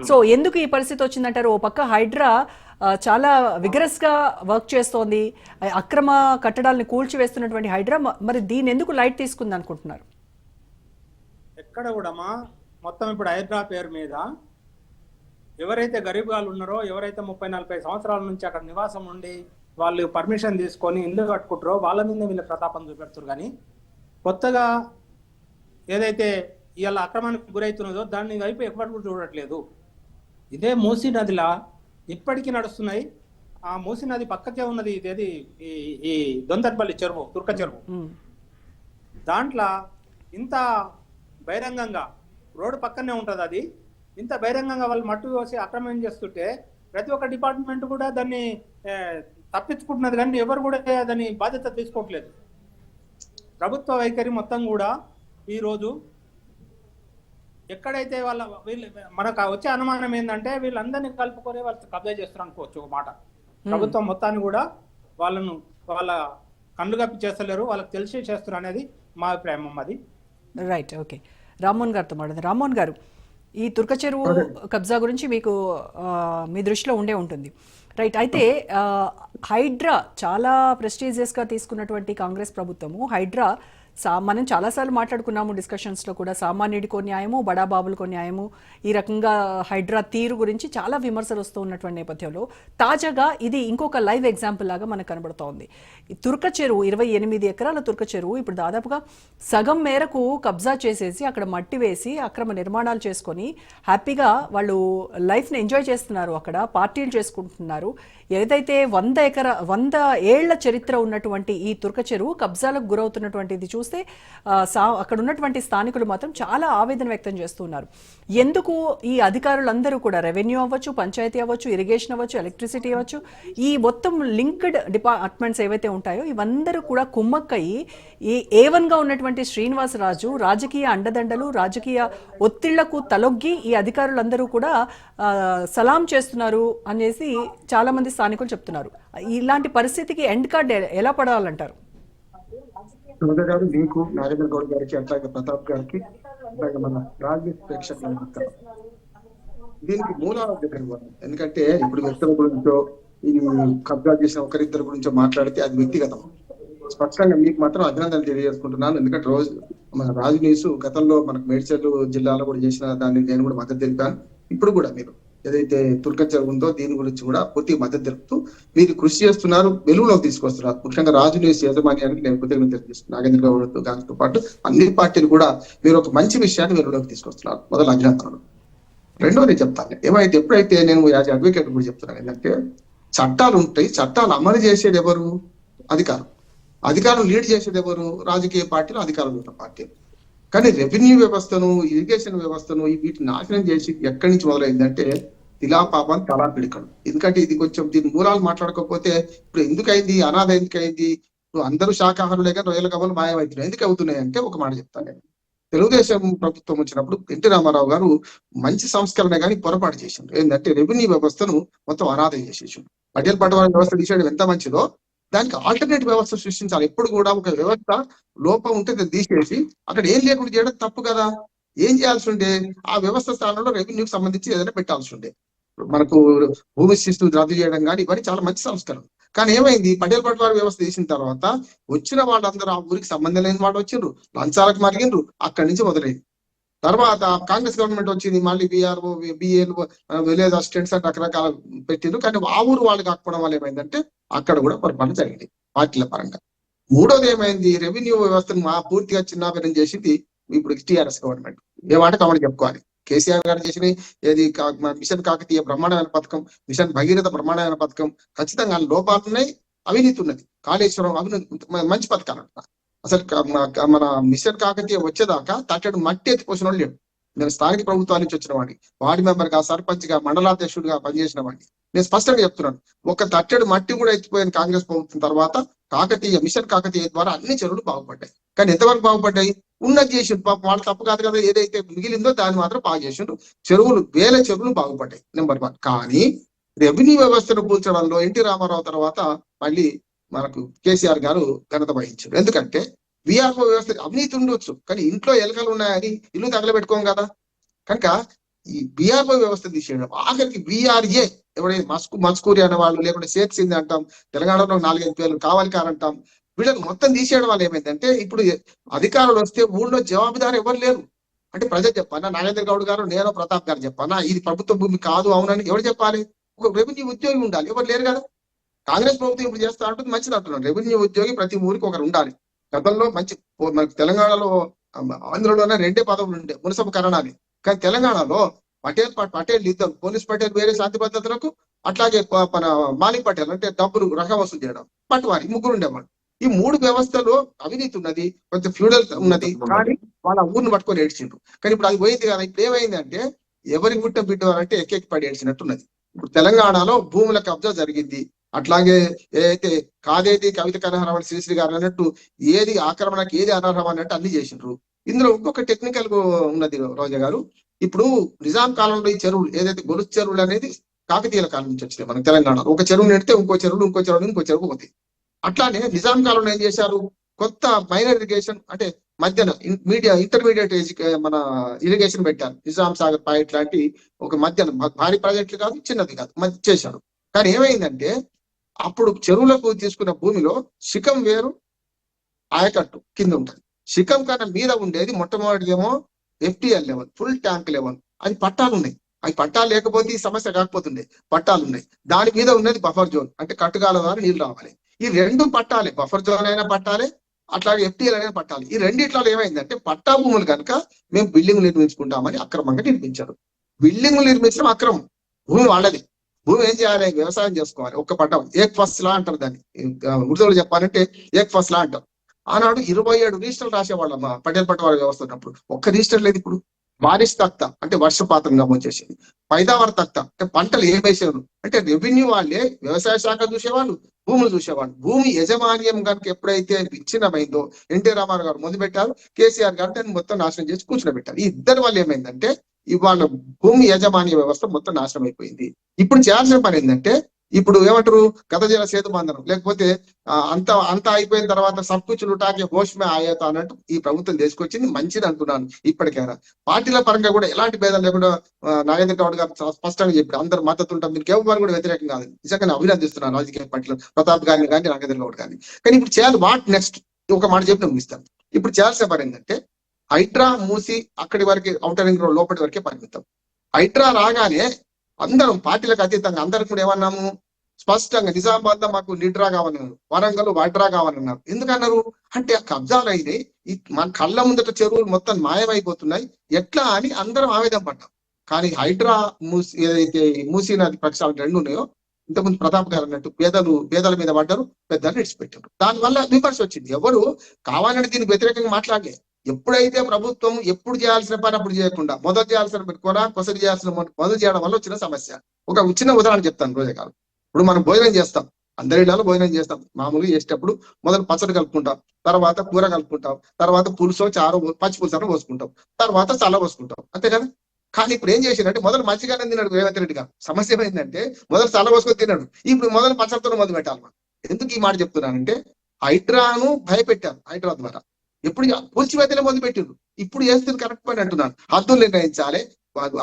సో ఎందుకు ఈ పరిస్థితి వచ్చిందంటారు? ఓ పక్క హైడ్రా చాలా విగరస్ గా వర్క్ చేస్తోంది, అక్రమ కట్టడాలను కూల్చివేస్తున్నటువంటి హైడ్రా మరి దీన్ని ఎందుకు లైట్ తీసుకుంది అనుకుంటున్నారు? ఎక్కడ కూడా మొత్తం ఇప్పుడు హైడ్రా పేరు మీద ఎవరైతే గరీబ్ వాళ్ళు ఉన్నారో, ఎవరైతే 30-40 సంవత్సరాల నుంచి అక్కడ నివాసం ఉండి వాళ్ళు పర్మిషన్ తీసుకొని ఇల్లు కట్టుకుంటారో వాళ్ళ మీద వీళ్ళ ప్రతాపం చూపెడతారు. కానీ కొత్తగా ఏదైతే ఇవాళ అక్రమానికి గురవుతున్నదో దాన్ని వైపు ఎప్పటి కూడా చూడట్లేదు. ఇదే మూసీ నదిలా ఇప్పటికీ నడుస్తున్నాయి. ఆ మూసీ నది పక్కకే ఉన్నది ఇదేది ఈ దొంతర్పల్లి చెరువు, తుర్క చెరువు. దాంట్లో ఇంత బహిరంగంగా రోడ్డు పక్కనే ఉంటుంది, అది ఇంత బహిరంగంగా వాళ్ళు మట్టు వేసి అక్రమం చేస్తుంటే ప్రతి ఒక్క డిపార్ట్మెంట్ కూడా దాన్ని తప్పించుకుంటున్నది, కానీ ఎవరు కూడా దాన్ని బాధ్యత తీసుకోవట్లేదు. ప్రభుత్వ వైఖరి మొత్తం కూడా ఈరోజు ఎక్కడైతే వీళ్ళు మనకు వచ్చే అనుమానం ఏంటంటే వీళ్ళందరినీ కలుపుకొని వాళ్ళు కబ్జా చేస్తారు అనుకోవచ్చు ఒక మాట. ప్రభుత్వం మొత్తాన్ని కూడా వాళ్ళ కళ్ళు కప్పి చేస్తలేరు, వాళ్ళకి తెలిసి చేస్తారు అనేది మా అభిప్రాయం. అది రైట్. ఓకే, రామ్మోహన్ గారితో మాట్లాడదు. రామ్మోహన్ గారు, ఈ తుర్క చెరువు కబ్జా గురించి మీకు మీ దృష్టిలో ఉండే ఉంటుంది, రైట్? అయితే హైడ్రా చాలా ప్రెస్టీజియస్గా తీసుకున్నటువంటి కాంగ్రెస్ ప్రభుత్వము హైడ్రా మనం చాలాసార్లు మాట్లాడుకున్నాము డిస్కషన్స్లో కూడా, సామాన్యుడికో న్యాయము, బడాబాబులకో న్యాయము, ఈ రకంగా హైడ్రా తీరు గురించి చాలా విమర్శలు వస్తూ ఉన్నటువంటి నేపథ్యంలో తాజాగా ఇది ఇంకొక లైవ్ ఎగ్జాంపుల్ లాగా మనకు కనబడుతోంది. ఈ తుర్క చెరువు 28 ఎకరాల తుర్క చెరువు ఇప్పుడు దాదాపుగా సగం మేరకు కబ్జా చేసేసి అక్కడ మట్టి వేసి అక్రమ నిర్మాణాలు చేసుకొని హ్యాపీగా వాళ్ళు లైఫ్ని ఎంజాయ్ చేస్తున్నారు, అక్కడ పార్టీలు చేసుకుంటున్నారు. ఏదైతే 100 ఏళ్ల చరిత్ర ఉన్నటువంటి ఈ తుర్క చెరువు కబ్జాలకు గురవుతున్నటువంటిది చూస్తే అక్కడ ఉన్నటువంటి స్థానికులు మాత్రం చాలా ఆవేదన వ్యక్తం చేస్తున్నారు. ఎందుకు ఈ అధికారులందరూ కూడా రెవెన్యూ అవ్వచ్చు, పంచాయతీ అవ్వచ్చు, ఇరిగేషన్ అవ్వచ్చు, ఎలక్ట్రిసిటీ అవ్వచ్చు, ఈ మొత్తం లింక్డ్ డిపార్ట్మెంట్స్ ఏవైతే ఉంటాయో ఇవందరూ కూడా కుమ్మక్కయి ఈ A1గా ఉన్నటువంటి శ్రీనివాసరాజు రాజకీయ అండదండలు, రాజకీయ ఒత్తిళ్లకు తలొగ్గి ఈ అధికారులందరూ కూడా సలాం చేస్తున్నారు అనేసి చాలా మంది స్థానికులు చెప్తున్నారు. ఇలాంటి పరిస్థితికి ఎండ్ కార్డ్ ఎలా పడాలంటారు? గారు, మీకు నాగేంద్ర గౌడ్ గారికి, అట్లాగే ప్రతాప్ గారికి, అట్లాగే మన రాజకీయ ప్రేక్షకులు, దీనికి మూలాల దగ్గర ఇవ్వాలి. ఎందుకంటే ఇప్పుడు వ్యక్తుల గురించో ఈ కబ్జా చేసిన ఒకరిద్దరి గురించో మాట్లాడితే అది వ్యక్తిగతం. స్పష్టంగా మీకు మాత్రం అభినందనలు తెలియజేసుకుంటున్నాను. ఎందుకంటే మన రాజు న్యూస్ గతంలో మనకు మేడ్చల్ జిల్లాలో కూడా చేసిన దాన్ని నేను కూడా మద్దతు తెలిపాను. ఇప్పుడు కూడా మీరు ఏదైతే తుర్క చెరువు ఉందో దీని గురించి కూడా పూర్తిగా మద్దతు తెలుపుతూ మీరు కృషి చేస్తున్నారు, వెలుగులోకి తీసుకొస్తున్నారు. ముఖ్యంగా రాజు న్యూస్ యాజమాన్యానికి నేను కృతజ్ఞతలు తెలియజేస్తున్నాను. నాగేంద్ర గౌడ్ గారితో పాటు అన్ని పార్టీలు కూడా మీరు ఒక మంచి విషయాన్ని వెలుగులోకి తీసుకొస్తున్నారు. మొదలు అభినందనలు. రెండోది చెప్తాను, ఎప్పుడైతే నేను యాజ్ అడ్వకేట్ కూడా చెప్తున్నాను, ఏంటంటే చట్టాలు ఉంటాయి, చట్టాలు అమలు చేసేది ఎవరు? అధికారం లీడ్ చేసేది ఎవరు? రాజకీయ పార్టీలు, అధికారంలో ఉన్న పార్టీలు. కానీ రెవెన్యూ వ్యవస్థను, ఇరిగేషన్ వ్యవస్థను వీటిని నాశనం చేసి ఎక్కడి నుంచి మొదలైందంటే తిలా పాపం తలా పిడికడు. ఎందుకంటే ఇది కొంచెం దీని మూలాలు మాట్లాడకపోతే ఇప్పుడు ఎందుకైంది, అనాథ ఎందుకైంది? ఇప్పుడు అందరూ శాకాహారులే కానీ రొయ్యల కబలు మాయమవుతున్నాయి. ఎందుకు అవుతున్నాయి అంటే ఒక మాట చెప్తాను నేను. తెలుగుదేశం ప్రభుత్వం వచ్చినప్పుడు ఎన్టీ రామారావు గారు మంచి సంస్కరణ కానీ పొరపాటు చేసిండు. ఏంటంటే రెవెన్యూ వ్యవస్థను మొత్తం అనాథ చేసేసిండు. పటేల్ పట్టవారి వ్యవస్థ తీసేయడం ఎంత మంచిదో దానికి ఆల్టర్నేట్ వ్యవస్థ సృష్టించాలి. ఎప్పుడు కూడా ఒక వ్యవస్థ లోపం ఉంటే తీసేసి అక్కడ ఏం లేకుండా చేయడం తప్పు కదా. ఏం చేయాల్సి ఉండే? ఆ వ్యవస్థ స్థానంలో రెవెన్యూకి సంబంధించి ఏదైనా పెట్టాల్సి ఉండే. మనకు భూమి శిస్తు రద్దు చేయడం కానీ ఇవన్నీ చాలా మంచి సంస్కరణ. కానీ ఏమైంది, పటేల్ పట్వారి వ్యవస్థ తీసిన తర్వాత వచ్చిన వాళ్ళందరూ ఆ ఊరికి సంబంధం లేని వాళ్ళు వచ్చిండ్రు, లంచాలకు మరిగిండ్రు. అక్కడి నుంచి మొదలైంది. తర్వాత కాంగ్రెస్ గవర్నమెంట్ వచ్చింది, మళ్ళీ బీఆర్ఓ, బిఏలు, విలేజ్ అసిస్టెంట్స్ అని రకరకాల పెట్టిండ్రు. కానీ ఆ ఊరు వాళ్ళు కాకపోవడం వల్ల ఏమైందంటే అక్కడ కూడా పొరపాటు జరిగింది పార్టీల పరంగా. మూడోది ఏమైంది, రెవెన్యూ వ్యవస్థను పూర్తిగా చిన్నాభిన్నం చేసింది ఇప్పుడు టీఆర్ఎస్ గవర్నమెంట్. ఏ మాట కామని చెప్పుకోవాలి. కేసీఆర్ గారు చేసిన ఏది మిషన్ కాకతీయ బ్రహ్మాండమైన పథకం, మిషన్ భగీరథ బ్రహ్మాండమైన పథకం, ఖచ్చితంగా లోపాలు ఉన్నాయి, అవినీతి ఉన్నది. కాళేశ్వరం అవినీతి మంచి పథకాలు అంట. అసలు మన మిషన్ కాకతీయ వచ్చేదాకా తట్టడు మట్టి ఎత్తిపోసిన వాళ్ళు లేడు. నేను స్థానిక ప్రభుత్వాల నుంచి వచ్చిన వాడిని, వార్డు మెంబర్ గా, సర్పంచ్ గా, మండలాధ్యక్షుడిగా పనిచేసిన వాడిని. నేను స్పష్టంగా చెప్తున్నాను, ఒక తట్టెడు మట్టి కూడా ఎత్తిపోయిన కాంగ్రెస్ ప్రభుత్వం తర్వాత కాకతీయ మిషన్ కాకతీయ ద్వారా అన్ని చెరువులు బాగుపడ్డాయి. కానీ ఎంతవరకు బాగుపడ్డాయి? ఉన్నది చేసిండు పాపం, వాళ్ళు తప్పు కాదు కదా. ఏదైతే మిగిలిందో దాన్ని మాత్రం బాగు చేసిండు. చెరువులు, వేల చెరువులు బాగుపడ్డాయి, నెంబర్ 1. కానీ రెవెన్యూ వ్యవస్థను కూల్చడంలో ఎన్టీ రామారావు తర్వాత మళ్ళీ మనకు కేసీఆర్ గారు ఘనత వహించారు. ఎందుకంటే విఆర్ఓ వ్యవస్థ అవినీతి ఉండొచ్చు, కానీ ఇంట్లో ఎలకలు ఉన్నాయని ఇల్లు తగలబెట్టుకోం కదా. కనుక ఈ బిఆర్ఓ వ్యవస్థ తీసేయడం, ఆఖరికి బిఆర్ఏ ఎవరైతే మస్కూరి అనే వాళ్ళు, లేకుంటే షేక్ సింధ్ అంటాం, తెలంగాణలో 4-5 పేర్లు కావలికార్ అంటాం, వీళ్ళని మొత్తం తీసేయడం వల్ల ఏమైందంటే ఇప్పుడు అధికారులు వస్తే ఊళ్ళో జవాబుదారు ఎవరు లేరు. అంటే ప్రజలు చెప్పానా, నాగేంద్ర గౌడ్ గారు, నేను, ప్రతాప్ గారు చెప్పానా ఇది ప్రభుత్వ భూమి కాదు అవునని ఎవరు చెప్పాలి? ఒక రెవెన్యూ ఉద్యోగి ఉండాలి, ఎవరు లేరు కదా. కాంగ్రెస్ ప్రభుత్వం ఇప్పుడు చేస్తా ఉంటుంది, మంచిది అంటున్నాను. రెవెన్యూ ఉద్యోగి ప్రతి ఊరికి ఒకరు ఉండాలి. గతంలో మంచి మనకు తెలంగాణలో, ఆంధ్రలోనే 2 పదవులు ఉండే, మున్సిపల్ కరణాలి. కానీ తెలంగాణలో పటేల్ ఇద్దరు, పోలీస్ పటేల్ వేరే శాంతి భద్రతలకు, అట్లాగే మన మాలిక్ పటేల్ అంటే డబ్బులు రకం వసూలు చేయడం, పట్టువారి 3 ఉండేవాళ్ళు. ఈ 3 వ్యవస్థలో అవినీతి ఉన్నది, కొంచెం ఫ్యూడల్ ఉన్నది. కానీ వాళ్ళ ఊరిని పట్టుకొని ఏడ్చిండ్రు. కానీ ఇప్పుడు అది పోయింది కదా. ఇప్పుడు ఏమైంది అంటే ఎవరికి పుట్టిన బిడ్డ అంటే ఎక్కెక్కి పడి ఏడ్చినట్టున్నది. ఇప్పుడు తెలంగాణలో భూముల కబ్జా జరిగింది. అట్లాగే ఏదైతే కాదేది కవిత కనహరం శ్రీశ్రీ గారు అన్నట్టు ఏది ఆక్రమణకి ఏది అనర్హం అన్నట్టు అన్ని చేసిండ్రు. ఇందులో ఇంకొక టెక్నికల్ ఉన్నది రోజా గారు. ఇప్పుడు నిజాం కాలంలో ఈ చెరువులు ఏదైతే గొలుసు చెరువులు అనేది కాకతీయుల కాలం నుంచి వచ్చినాయి. మన తెలంగాణలో ఒక చెరువు నెడితే ఇంకో చెరువు పోతాయి. అట్లానే నిజాం కాలంలో ఏం చేశారు, కొత్త మైనర్ ఇరిగేషన్ అంటే మధ్యన ఇంటర్మీడియట్ మన ఇరిగేషన్ పెట్టారు. నిజాం సాగర్ ప్రాజెక్ట్ లాంటి ఒక మధ్యన భారీ ప్రాజెక్టులు కాదు, చిన్నది కాదు, చేశారు. కానీ ఏమైందంటే అప్పుడు చెరువులకు తీసుకున్న భూమిలో శిఖం వేరు, ఆయకట్టు కింద ఉంటుంది. శిఖం కన్నా మీద ఉండేది మొట్టమొదటిదేమో FTL level, full tank level. అది పట్టాలు ఉన్నాయి. అవి పట్టాలు లేకపోతే ఈ సమస్య కాకపోతుండే. పట్టాలు ఉన్నాయి. దాని మీద ఉన్నది బఫర్ జోన్, అంటే కట్టుగాల ద్వారా నీళ్లు రావాలి. ఈ 2 పట్టాలే, బఫర్ జోన్ అయినా పట్టాలే, అట్లాగే FTL అయినా పట్టాలి. ఈ రెండిట్లో ఏమైందంటే పట్టా భూములు కనుక మేము బిల్డింగ్ నిర్మించుకుంటామని అక్రమంగా నిర్మించారు. బిల్డింగ్లు నిర్మించడం అక్రమం, భూమి వాళ్ళది. భూమి ఏం చేయాలి, వ్యవసాయం చేసుకోవాలి. ఒక్క పట్టం, ఏక్ ఫస్లా అంటారు దాన్ని, ఉర్దూలో చెప్పాలంటే ఏక్ ఫస్లా అంటారు. ఆనాడు 27 రిజిస్టర్లు రాసేవాళ్ళం పటేల్ పట్టవారి వ్యవస్థ ఉన్నప్పుడు. ఒక్క రిజిస్టర్ లేదు. ఇప్పుడు బారిష్ తక్త అంటే వర్షపాతం గమనించేసింది, పైదావర్ తక్త అంటే పంటలు ఏం వేసేవారు. అంటే రెవెన్యూ వాళ్ళే వ్యవసాయ శాఖ చూసేవాళ్ళు, భూములు చూసేవాళ్ళు. భూమి యజమాన్యం కనుక ఎప్పుడైతే విచ్ఛిన్నమైందో ఎన్టీ రామారావు గారు ముందు పెట్టారు, కేసీఆర్ గారు దాన్ని మొత్తం నాశనం చేసి కూర్చోబెట్టారు. ఈ ఇద్దరి వల్ల ఏమైందంటే ఇవాళ భూమి యాజమాన్య వ్యవస్థ మొత్తం నాశనం అయిపోయింది. ఇప్పుడు చేయాల్సిన పని ఏంటంటే ఇప్పుడు ఏమంటారు, గత జల సేతు బంధనం, లేకపోతే అంత అయిపోయిన తర్వాత సబ్కుచ్ లుటాకే హోష్ మే ఆయేత అన్నట్టు ఈ ప్రభుత్వం తీసుకొచ్చింది. మంచిది అంటున్నాను. ఇప్పటికైనా పార్టీల పరంగా కూడా ఎలాంటి భేదం లేకుండా నాగేంద్ర గౌడ్ గారు స్పష్టంగా చెప్పారు, అందరు మద్దతు ఉంటాం, మీరు ఎవరు కూడా వ్యతిరేకం కాదు. నిజంగా అభినందిస్తున్నాను రాజకీయ పార్టీలు, ప్రతాప్ గారిని కానీ నాగేంద్ర గౌడ్ గారిని. కానీ ఇప్పుడు చేయాలి వాట్ నెక్స్ట్, ఒక మాట చెప్పి ముగిస్తాను. ఇప్పుడు చేయాల్సిన పని ఏంటంటే హైడ్రా మూసి అక్కడి వరకు ఔటర్ రింగ్ రోడ్ లోపటి వరకే పరిమితం. హైడ్రా రాగానే అందరం పార్టీలకు అతీతంగా అందరం కూడా ఏమన్నాము, స్పష్టంగా నిజామాబాద్ లో మాకు నిడ్రా కావాలన్నారు, వరంగల్ వడ్రా కావాలన్నారు. ఎందుకన్నారు అంటే ఆ కబ్జాలు అయినాయి, మన కళ్ళ ముందట చెరువులు మొత్తం మాయమైపోతున్నాయి, ఎట్లా అని అందరం ఆవేదన పడ్డాం. కానీ హైడ్రా ఏదైతే మూసీ నది ప్రక్షాళన 2 ఉన్నాయో ఇంతకుముందు ప్రతాప్ గారు అన్నట్టు పేదల మీద పడ్డారు, పెద్దలు విడిచిపెట్టారు. దానివల్ల విమర్శ వచ్చింది. ఎవరు కావాలని దీనికి వ్యతిరేకంగా మాట్లాడలే. ఎప్పుడైతే ప్రభుత్వం ఎప్పుడు చేయాల్సిన పని అప్పుడు చేయకుండా మొదలు చేయాల్సిన కొసరి చేయాల్సిన మొదలు చేయడం వల్ల వచ్చిన సమస్య. ఒక చిన్న ఉదాహరణ చెప్తాను. రోజా గారు, ఇప్పుడు మనం భోజనం చేస్తాం, అందరి ఇళ్లలో భోజనం చేస్తాం. మామూలుగా చేసేటప్పుడు మొదలు పచ్చడి కలుపుకుంటాం, తర్వాత కూర కలుపుకుంటాం, తర్వాత పులుసో చారు పచ్చి పులుసు పోసుకుంటాం, తర్వాత చల్ల పోసుకుంటాం, అంతే కదా. కానీ ఇప్పుడు ఏం చేసినట్టే మొదలు మంచిగానే తిన్నాడు రేవంత్ రెడ్డి గారు. సమస్య ఏమైందంటే మొదలు చల్ల పోసుకొని తిన్నాడు, ఇప్పుడు మొదలు పచ్చడితో మొదలు పెట్టాలి. మనం ఎందుకు ఈ మాట చెప్తున్నానంటే హైడ్రాను భయపెట్టారు. హైదరాబాద్ ద్వారా ఎప్పుడు కూల్చివేతలే మొదలు పెట్టిండ్రు. ఇప్పుడు చేస్తుంది కరెక్ట్ పని అంటున్నాను. హద్దులు నిర్ణయించాలి,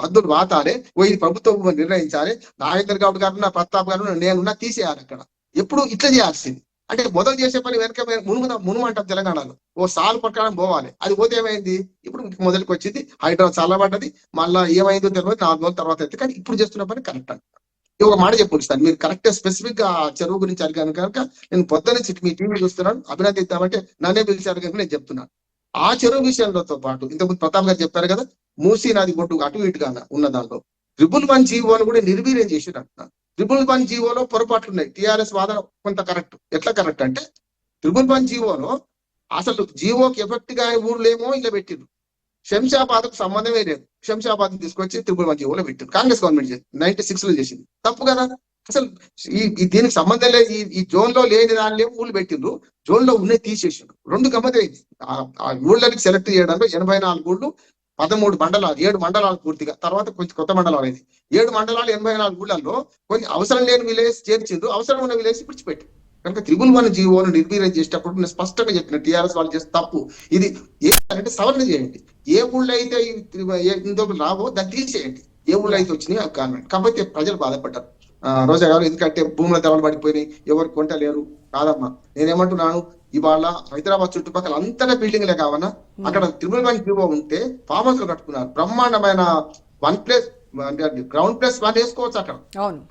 హద్దులు వాతాలి, ఇది ప్రభుత్వం నిర్ణయించాలి. నాగేంద్ర గౌడ్ గారు, నా ప్రతాప్ గారు, నేనున్నా తీసేయాలి. అక్కడ ఎప్పుడు ఇట్లా చేయాల్సింది. అంటే మొదలు చేసే పని వెనక మునుమంటాం తెలంగాణలో. ఓ సాలు ప్రకారం పోవాలి. అది పోతే ఏమైంది, ఇప్పుడు మొదలుకి వచ్చింది, హైదరాబాద్ చల్లబడ్డది. మళ్ళీ ఏమైందో తెలియదు, 4 రోజుల తర్వాత అయితే. కానీ ఇప్పుడు చేస్తున్న పని కరెక్ట్ అంట. ఒక మాట చెప్పుకుంటాను, మీరు కరెక్ట్ స్పెసిఫిక్ గా చెరువు గురించి అడిగాను కనుక నేను పొద్దున్న నుంచి మీ టీవీ చూస్తున్నాను. అభినందిద్దామంటే నన్నే పిలిచారు కనుక నేను చెప్తున్నాను. ఆ చెరువు విషయంలో పాటు ఇంతకుముందు ప్రతాప్ గారు చెప్పారు కదా, మూసీ నది బొట్టు అటు ఇటుగా ఉన్న దాంట్లో 111 జీవోను కూడా నిర్వీర్యం చేసి అంటున్నాను. 111 జీవోలో పొరపాట్లు ఉన్నాయి. టీఆర్ఎస్ వాదన కొంత కరెక్ట్. ఎట్లా కరెక్ట్ అంటే 111 జీవోలో అసలు జీవోకి ఎఫెక్ట్ గా ఊర్లేమో ఇలా పెట్టిండ్రు. శంషాబాద్కు సంబంధమే లేదు. శంషాబాద్ తీసుకొచ్చి 111 జీవోలో పెట్టిండ్రు. కాంగ్రెస్ గవర్నమెంట్ 96 లో చేసింది. తప్పు కదా. అసలు దీనికి సంబంధం లేదు. ఈ జోన్ లో లేని దానిలో ఊళ్ళు పెట్టిండ్రు, జోన్ లో ఉన్నాయి తీసేసిండ్రు. 2 గమ్మతైంది. ఆ ఊళ్ళకి సెలెక్ట్ చేయడంలో 84 ఊళ్ళు, 13 మండలాలు, 7 మండలాలు పూర్తిగా, తర్వాత కొంచెం కొత్త మండలాలు అయింది. 7 మండలాలు 84 ఊళ్ళల్లో కొన్ని అవసరం లేని విలేజ్ చేర్చిండ్రు, అవసరం ఉన్న విలేజ్ విడిచిపెట్టి. కనుక 111 జీవోను నిర్వీర్యం చేసేటప్పుడు నేను స్పష్టంగా చెప్పిన టీఆర్ఎస్ వాళ్ళు చేస్తే తప్పు. ఇది ఏంటంటే సవరణ చేయండి. ఏ ఊళ్ళో అయితే ఇందుకు రావో దాన్ని తీసేయండి. ఏ ఊళ్ళో అయితే వచ్చినాయి గవర్నమెంట్. కాబట్టి ప్రజలు బాధపడ్డారు. రోజా గారు, ఎందుకంటే భూముల ధరలు పడిపోయినాయి, ఎవరు కొంటలేరు. కాదమ్మా, నేనేమంటున్నాను, ఇవాళ హైదరాబాద్ చుట్టుపక్కల అంతటా బిల్డింగ్లే కావన్నా, అక్కడ 111 జీవో ఉంటే ఫామ్ హౌస్ లో కట్టుకున్నారు. బ్రహ్మాండమైన 1+1 గ్రౌండ్ +1 వేసుకోవచ్చు అక్కడ.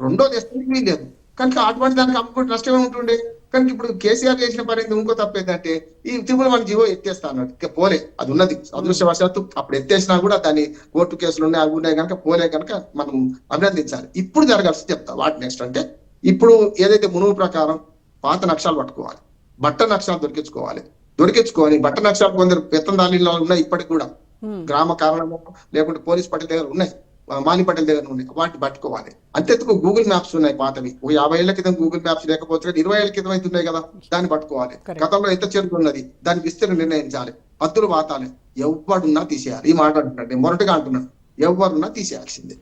రెండోది వేస్తే లేదు. కనుక అటువంటి దానికి అమ్ముకుంటే నష్టమే ఉంటుండే. కనుక ఇప్పుడు కేసీఆర్ చేసిన పని ఇంకో తప్పు ఏంటంటే ఈ 111 జీవో ఎత్తేస్తా అన్నట్టు పోలే. అది ఉన్నది అదృష్టవశాత్తు. అప్పుడు ఎత్తేసినా కూడా దాన్ని కోర్టు కేసులు ఉన్నాయి, అవి ఉన్నాయి కనుక పోలే. కనుక మనం అభినందించాలి. ఇప్పుడు జరగాల్సి చెప్తా వాటి నెక్స్ట్ అంటే, ఇప్పుడు ఏదైతే మునుగు ప్రకారం పాత నక్షాలు పట్టుకోవాలి, బట్ట నక్షాలు దొరికించుకోవాలి. బట్ట నక్షాలు కొందరు పెత్తందారులలో ఉన్నాయి ఇప్పటికి కూడా, గ్రామ కారణము లేకుంటే పోలీస్ పటేల్ దగ్గర ఉన్నాయి, మాని పటేల్ దగ్గర ఉన్నాయి. వాటిని పట్టుకోవాలి. అంతెందుకు గూగుల్ మ్యాప్స్ ఉన్నాయి పాతవి. 50 ఏళ్ల క్రితం గూగుల్ మ్యాప్స్ లేకపోతే 20 ఏళ్ల క్రితం అయితే ఉన్నాయి కదా, దాన్ని పట్టుకోవాలి. గతంలో ఎంత చెరుకు ఉన్నది దాని విస్తీర్ణం నిర్ణయించాలి, హద్దులు వాతాలి. ఎవడున్నా తీసేయాలి. ఈ మాట అంటున్నాడు, మొరటగా అంటున్నాడు, ఎవరున్నా తీసేయాల్సిందే.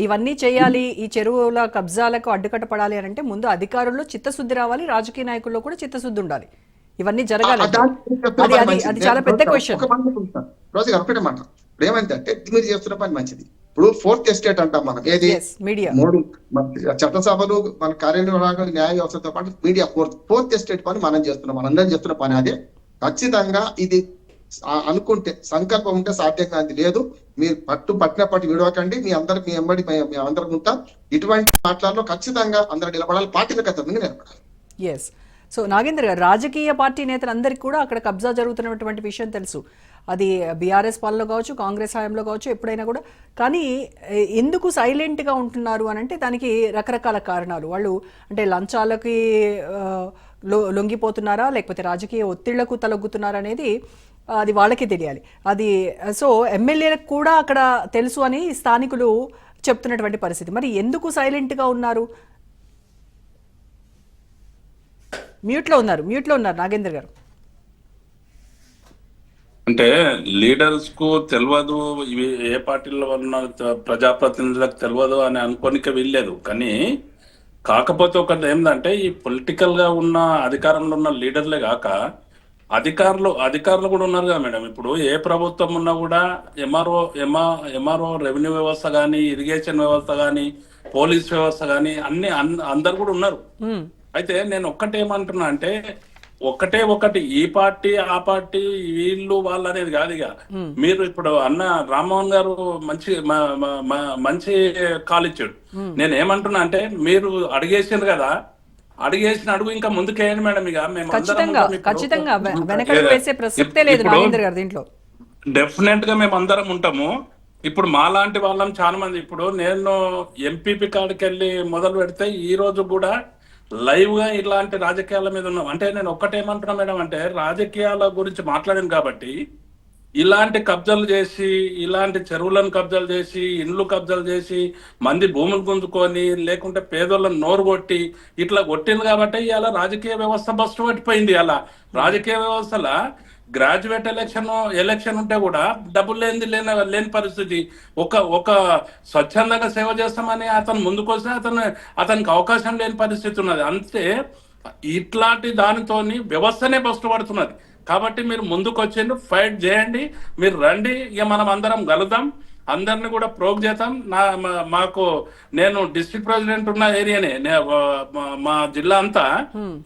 ఇవన్నీ చేయాలి. ఈ చెరువుల కబ్జాలకు అడ్డుకట్ట పడాలి అని అంటే ముందు అధికారుల్లో చిత్తశుద్ధి రావాలి, రాజకీయ నాయకుల్లో కూడా చిత్తశుద్ధి ఉండాలి. ఇవన్నీ జరగాలి. అది చాలా పెద్ద క్వశ్చన్. రోజు ఒకటే మాట, ఇప్పుడు ఏమైందంటే మీరు చేస్తున్న పని మంచిది. ఇప్పుడు 4th ఎస్టేట్ అంటాం మనం, ఏది మీడియా, 3 చట్టసభలు, మన కార్యనిర్వాహక న్యాయ వ్యవస్థతో పాటు మీడియా 4th ఎస్టేట్ పని మనం చేస్తున్నాం. మనందరం చేస్తున్న పని అదే. ఖచ్చితంగా ఇది అనుకుంటే సంకల్పం ఉంటే సాధ్యంగా అది లేదు. మీరు పట్టినప్పటి విడవకండి. మీ ఎంబడి మేము అందరం ఉంటాం. ఇటువంటి మాటల్లో ఖచ్చితంగా అందరూ నిలబడాలి, పార్టీల ఖచ్చితంగా నిలబడాలి. ఎస్. సో నాగేంద్ర గారు, రాజకీయ పార్టీ నేతలందరికీ కూడా అక్కడ కబ్జా జరుగుతున్నటువంటి విషయం తెలుసు. అది బీఆర్ఎస్ పాలనలో కావచ్చు, కాంగ్రెస్ హయాంలో కావచ్చు, ఎప్పుడైనా కూడా. కానీ ఎందుకు సైలెంట్గా ఉంటున్నారు అని అంటే దానికి రకరకాల కారణాలు. వాళ్ళు అంటే లంచాలకి లొంగిపోతున్నారా, లేకపోతే రాజకీయ ఒత్తిళ్లకు తలొగ్గుతున్నారా అనేది అది వాళ్ళకే తెలియాలి. అది సో ఎమ్మెల్యేలకు కూడా అక్కడ తెలుసు అని స్థానికులు చెప్తున్నటువంటి పరిస్థితి. మరి ఎందుకు సైలెంట్గా ఉన్నారు? మ్యూట్లో ఉన్నారు నాగేంద్ర గారు. అంటే లీడర్స్ కు తెలియదు, ఇవి ఏ పార్టీలో ఉన్న ప్రజాప్రతినిధులకు తెలియదు అని అనుకోనిక వీల్లేదు. కానీ కాకపోతే ఒకటి ఏంటంటే, ఈ పొలిటికల్ గా ఉన్న అధికారంలో ఉన్న లీడర్లే కాక అధికారులు కూడా ఉన్నారు కదా మేడం. ఇప్పుడు ఏ ప్రభుత్వం ఉన్నా కూడా ఎంఆర్ఓ రెవెన్యూ వ్యవస్థ కానీ, ఇరిగేషన్ వ్యవస్థ కానీ, పోలీస్ వ్యవస్థ కానీ అందరు కూడా ఉన్నారు. అయితే నేను ఒక్కటేమంటున్నా అంటే, ఒకటి ఈ పార్టీ ఆ పార్టీ వీళ్ళు వాళ్ళు అనేది కాదు. ఇక మీరు ఇప్పుడు అన్న రామ్మోహన్ గారు మంచి కాల్ ఇచ్చాడు. నేను ఏమంటున్నా అంటే, మీరు అడిగేసారు కదా, అడిగేసిన అడుగు ఇంకా ముందుకేయండి మేడం. ఇక మేము ఖచ్చితంగా వెనకడుగు వేసే ప్రసక్తే లేదు నాగేంద్ర గారు దీంట్లో. డెఫినెట్ గా మేము అందరం ఉంటాము. ఇప్పుడు మాలాంటి వాళ్ళం చాలా మంది, ఇప్పుడు నేను ఎంపీపీ కాడికి వెళ్ళి మొదలు పెడితే ఈ రోజు కూడా లైవ్ గా ఇలాంటి రాజకీయాల మీద ఉన్నాం. అంటే నేను ఒక్కటేమంటున్నా మేడం అంటే, రాజకీయాల గురించి మాట్లాడాను కాబట్టి ఇలాంటి కబ్జాలు చేసి, ఇలాంటి చెరువులను కబ్జాలు చేసి, ఇండ్లు కబ్జాలు చేసి, మంది భూములు గుంజుకొని, లేకుంటే పేదోళ్ళని నోరు కొట్టి ఇట్లా కొట్టింది కాబట్టి ఇలా రాజకీయ వ్యవస్థ బస్టు పట్టిపోయింది. అలా రాజకీయ వ్యవస్థల గ్రాడ్యుయేట్ ఎలక్షన్ ఉంటే కూడా డబ్బులు లేని పరిస్థితి. ఒక స్వచ్ఛందంగా సేవ చేస్తామని అతను ముందుకొస్తే అతనికి అవకాశం లేని పరిస్థితి ఉన్నది. అంతే ఇట్లాంటి దానితోని వ్యవస్థనే బస్టు పడుతున్నది. కాబట్టి మీరు ముందుకు వచ్చిండు, ఫైట్ చేయండి, మీరు రండి, ఇక మనం అందరం కలుద్దాం, అందరిని కూడా ప్రోగ్ చేద్దాం. మాకు నేను డిస్ట్రిక్ట్ ప్రెసిడెంట్ ఉన్న ఏరియానే, మా జిల్లా అంతా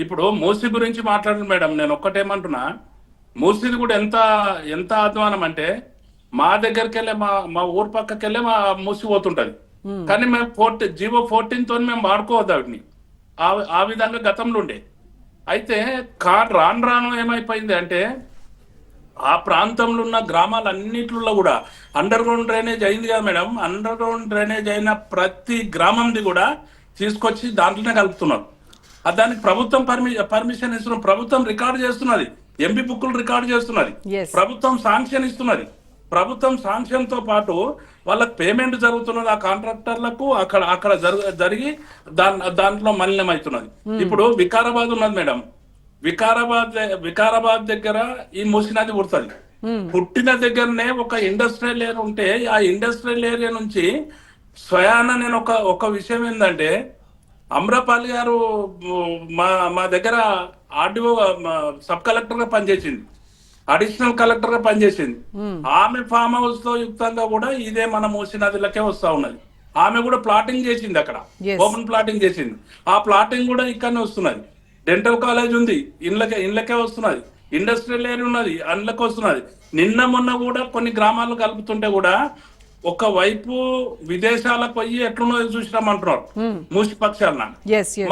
ఇప్పుడు మూసీ గురించి మాట్లాడండి మేడం. నేను ఒక్కటేమంటున్నా, మూసీది కూడా ఎంత అధ్వానం అంటే, మా దగ్గరికి వెళ్ళే మా ఊరు పక్కకి వెళ్ళే మా మూసి పోతుంటది. కానీ మేము జీవో 14 తో మేము వాడుకోవద్దు వాటిని. ఆ విధంగా గతంలో ఉండే. అయితే రాను ఏమైపోయింది అంటే, ఆ ప్రాంతంలో ఉన్న గ్రామాలన్నిట్లో కూడా అండర్ గ్రౌండ్ డ్రైనేజ్ అయింది కదా మేడం. అండర్ గ్రౌండ్ డ్రైనేజ్ అయిన ప్రతి గ్రామంది కూడా తీసుకొచ్చి దాంట్లోనే కలుపుతున్నారు. దానికి ప్రభుత్వం పర్మిషన్ ఇస్తున్నారు, ప్రభుత్వం రికార్డు చేస్తున్నది, ఎంపీ బుక్కులు రికార్డు చేస్తున్నది, ప్రభుత్వం శాంక్షన్ ఇస్తున్నది. ప్రభుత్వం శాంక్షన్ తో పాటు వాళ్ళకి పేమెంట్ జరుగుతున్నది ఆ కాంట్రాక్టర్లకు, అక్కడ జరిగి దాంట్లో మలినం అవుతున్నది. ఇప్పుడు వికారాబాద్ ఉన్నది మేడం, వికారాబాద్ దగ్గర ఈ మూసీ నది పుడుతుంది. పుట్టిన దగ్గరనే ఒక ఇండస్ట్రియల్ ఏరియా ఉంటే, ఆ ఇండస్ట్రియల్ ఏరియా నుంచి స్వయాన నేను ఒక విషయం ఏంటంటే, అమ్రపాలి గారు మా దగ్గర ఆర్డీఓ సబ్ కలెక్టర్ గా పనిచేసింది, అడిషనల్ కలెక్టర్ గా పనిచేసింది. ఆమె ఫామ్ హౌస్ తో యుక్తంగా కూడా ఇదే మన మూసీ నదిలకే వస్తా ఉన్నది. ఆమె కూడా ప్లాటింగ్ చేసింది, అక్కడ ఓపెన్ ప్లాటింగ్ చేసింది. ఆ ప్లాటింగ్ కూడా ఇక్కడనే వస్తున్నది. డెంటల్ కాలేజ్ ఉంది, ఇండ్లకే వస్తున్నది. ఇండస్ట్రియల్ ఏరియా ఉన్నది, అండ్లకే వస్తున్నది. నిన్న మొన్న కూడా కొన్ని గ్రామాలు కలుపుతుంటే కూడా ఒకవైపు విదేశాలకు పోయి ఎట్లున్నది చూసినామంటున్నారు మూసి పక్షాలన.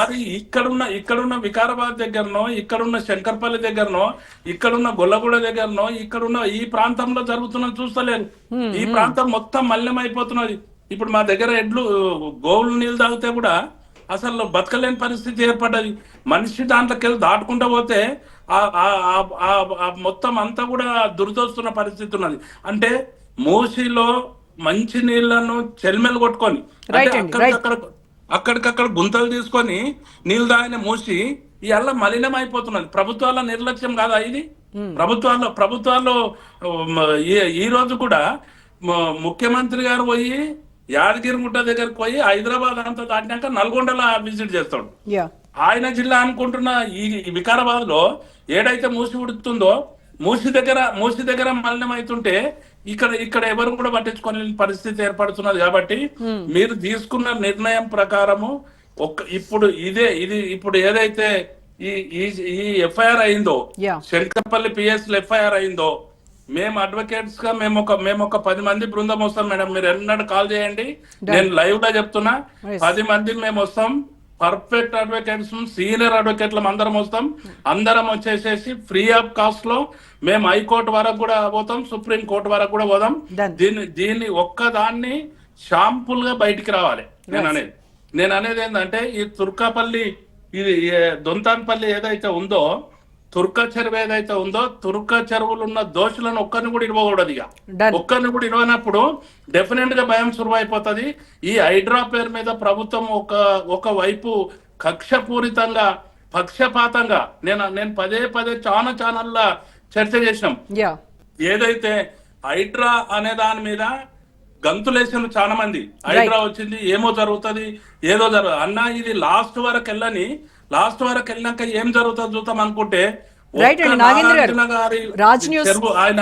మరి ఇక్కడున్న వికారాబాద్ దగ్గరనో, ఇక్కడున్న శంకర్పల్లి దగ్గరనో, ఇక్కడున్న గొల్లగూడ దగ్గరనో, ఇక్కడున్న ఈ ప్రాంతంలో జరుగుతున్నది చూస్తలేరు. ఈ ప్రాంతం మొత్తం మలినం అయిపోతున్నది. ఇప్పుడు మా దగ్గర గోవులు నీళ్ళు తాగితే కూడా అసలు బతకలేని పరిస్థితి ఏర్పడ్డది. మనిషి దాంట్లోకి వెళ్ళి దాటుకుంటూ పోతే మొత్తం అంతా కూడా దురదొస్తున్న పరిస్థితి ఉన్నది. అంటే మూసీలో మంచి నీళ్లను చెల్మెలు కొట్టుకొని, అక్కడికక్కడ గుంతలు తీసుకొని నీళ్లు తాగిన మూసి ఇవాళ మలినం అయిపోతున్నది. ప్రభుత్వాల నిర్లక్ష్యం కాదా ఇది? ప్రభుత్వాల్లో ఈ రోజు కూడా ముఖ్యమంత్రి గారు పోయి యాదగిరిగుట్ట దగ్గరకు పోయి హైదరాబాద్ అంతా దాటినాక నల్గొండలో విజిట్ చేస్తాడు. ఆయన జిల్లా అనుకుంటున్న ఈ వికారాబాద్ లో ఏడైతే మూసి ఉడుతుందో, మూసి దగ్గర మలినం అవుతుంటే ఇక్కడ ఎవరు కూడా పట్టించుకునే పరిస్థితి ఏర్పడుతున్నది. కాబట్టి మీరు తీసుకున్న నిర్ణయం ప్రకారము ఇప్పుడు ఇప్పుడు ఏదైతే ఈ ఎఫ్ఐఆర్ అయిందో, శంకర్పల్లి పిఎస్ ఎఫ్ఐఆర్ అయిందో, మేము అడ్వకేట్స్ గా మేము ఒక 10 మంది బృందం వస్తాం మేడం. మీరు ఎన్నడూ కాల్ చేయండి, నేను లైవ్ గా చెప్తున్నా. 10 మంది మేము వస్తాం, పర్ఫెక్ట్ అడ్వకేట్స్, సీనియర్ అడ్వకేట్లం అందరం వస్తాం. అందరం వచ్చేసేసి ఫ్రీ ఆఫ్ కాస్ట్ లో మేము హైకోర్టు వరకు కూడా పోతాం, సుప్రీం కోర్టు వరకు కూడా పోదాం. దీన్ని ఒక్కదాన్ని షాంపుల్ గా బయటికి రావాలి. నేను అనేది ఏంటంటే, ఈ తుర్కాపల్లి, ఇది దొంతాన్పల్లి ఏదైతే ఉందో, తుర్క చెరువు ఏదైతే ఉందో, తుర్క చెరువులు ఉన్న దోషులను ఒక్కరిని కూడా ఇవ్వకూడదు. ఇక ఒక్కరిని కూడా ఇవ్వనప్పుడు డెఫినెట్ గా భయం సురువైపోతుంది. ఈ హైడ్రా పేరు మీద ప్రభుత్వం ఒక వైపు కక్షపూరితంగా, పక్షపాతంగా, నేను పదే చాలా ఛానల్లా చర్చ చేసినాం. ఏదైతే హైడ్రా అనే దాని మీద గంతులేసిన చాలా మంది, హైడ్రా వచ్చింది ఏమో జరుగుతుంది, ఏదో జరుగుతుంది అన్నా. ఇది లాస్ట్ వరకు వెళ్ళాక ఏం జరుగుతుంది చూద్దాం అనుకుంటే, ఆయన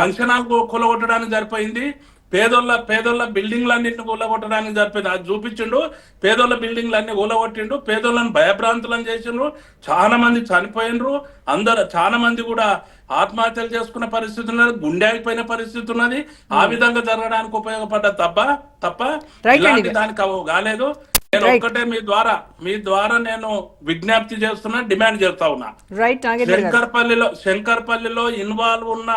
అంచనాలు కూలగొట్టడానికి సరిపోయింది, పేదోళ్ళ బిల్డింగ్లన్నింటిని కూలగొట్టడానికి సరిపోయింది. అది చూపించిండు, పేదోళ్ళ బిల్డింగ్లన్నీ కూలగొట్టిండు, పేదోళ్ళని భయభ్రాంతులను చేసిండ్రు, చాలా మంది చనిపోయినరు, చాలా మంది కూడా ఆత్మహత్యలు చేసుకున్న పరిస్థితి ఉన్నది, గుండె అయిపోయిన పరిస్థితి ఉన్నది. ఆ విధంగా జరగడానికి ఉపయోగపడ్డ తప్ప ఇలాంటి దానికి కాలేదు. నేను ఒక్కటే మీ ద్వారా నేను విజ్ఞప్తి చేస్తున్నా, డిమాండ్ చేస్తా ఉన్నా. శంకర్పల్లిలో ఇన్వాల్వ్ ఉన్న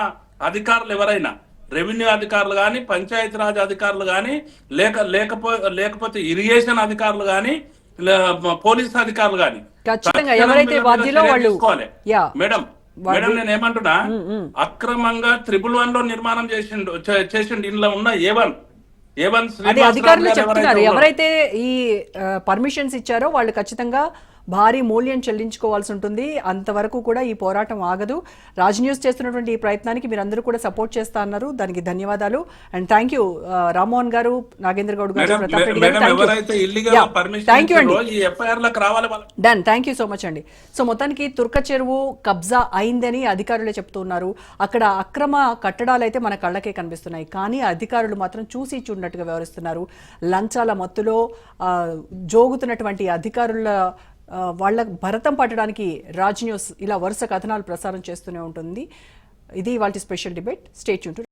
అధికారులు ఎవరైనా రెవెన్యూ అధికారులు కానీ, పంచాయతీరాజ్ అధికారులు కానీ, లేకపోతే ఇరిగేషన్ అధికారులు కానీ, పోలీస్ అధికారులు కానీ ఖచ్చితంగా ఎవరైతే బాధ్యులో వాళ్ళు యా మేడం నేను ఏమంటున్నా, అక్రమంగా 111 లో నిర్మాణం చేసిండు ఇంట్లో ఉన్న ఏవన్ అదే అధికారులు చెప్తున్నారు. ఎవరైతే ఈ పర్మిషన్స్ ఇచ్చారో వాళ్ళు ఖచ్చితంగా భారీ మూల్యం చెల్లించుకోవాల్సి ఉంటుంది. అంతవరకు కూడా ఈ పోరాటం ఆగదు. రాజ్ న్యూస్ చేస్తున్నటువంటి ఈ ప్రయత్నానికి మీరందరూ కూడా సపోర్ట్ చేస్తా అన్నారు. దానికి ధన్యవాదాలు అండ్ థ్యాంక్ యూ రామ్మోహన్ గారు, నాగేంద్ర గౌడ్ గారు, ప్రతాప్ రెడ్డి గారు, థ్యాంక్ యూ అండి. Done, thank you so much అండి. సో మొత్తానికి తుర్క చెరువు కబ్జా అయిందని అధికారులే చెప్తున్నారు. అక్కడ అక్రమ కట్టడాలు అయితే మన కళ్ళకే కనిపిస్తున్నాయి, కానీ అధికారులు మాత్రం చూసి చూడనట్టుగా వ్యవహరిస్తున్నారు. లంచాల మత్తులో జోగుతున్నటువంటి అధికారుల వాళ్ళ భరతం పట్టడానికి రాజ్ న్యూస్ ఇలా వరుస కథనాలు ప్రసారం చేస్తూనే ఉంటుంది. ఇది ఇవాల్టి స్పెషల్ డిబేట్. Stay tuned.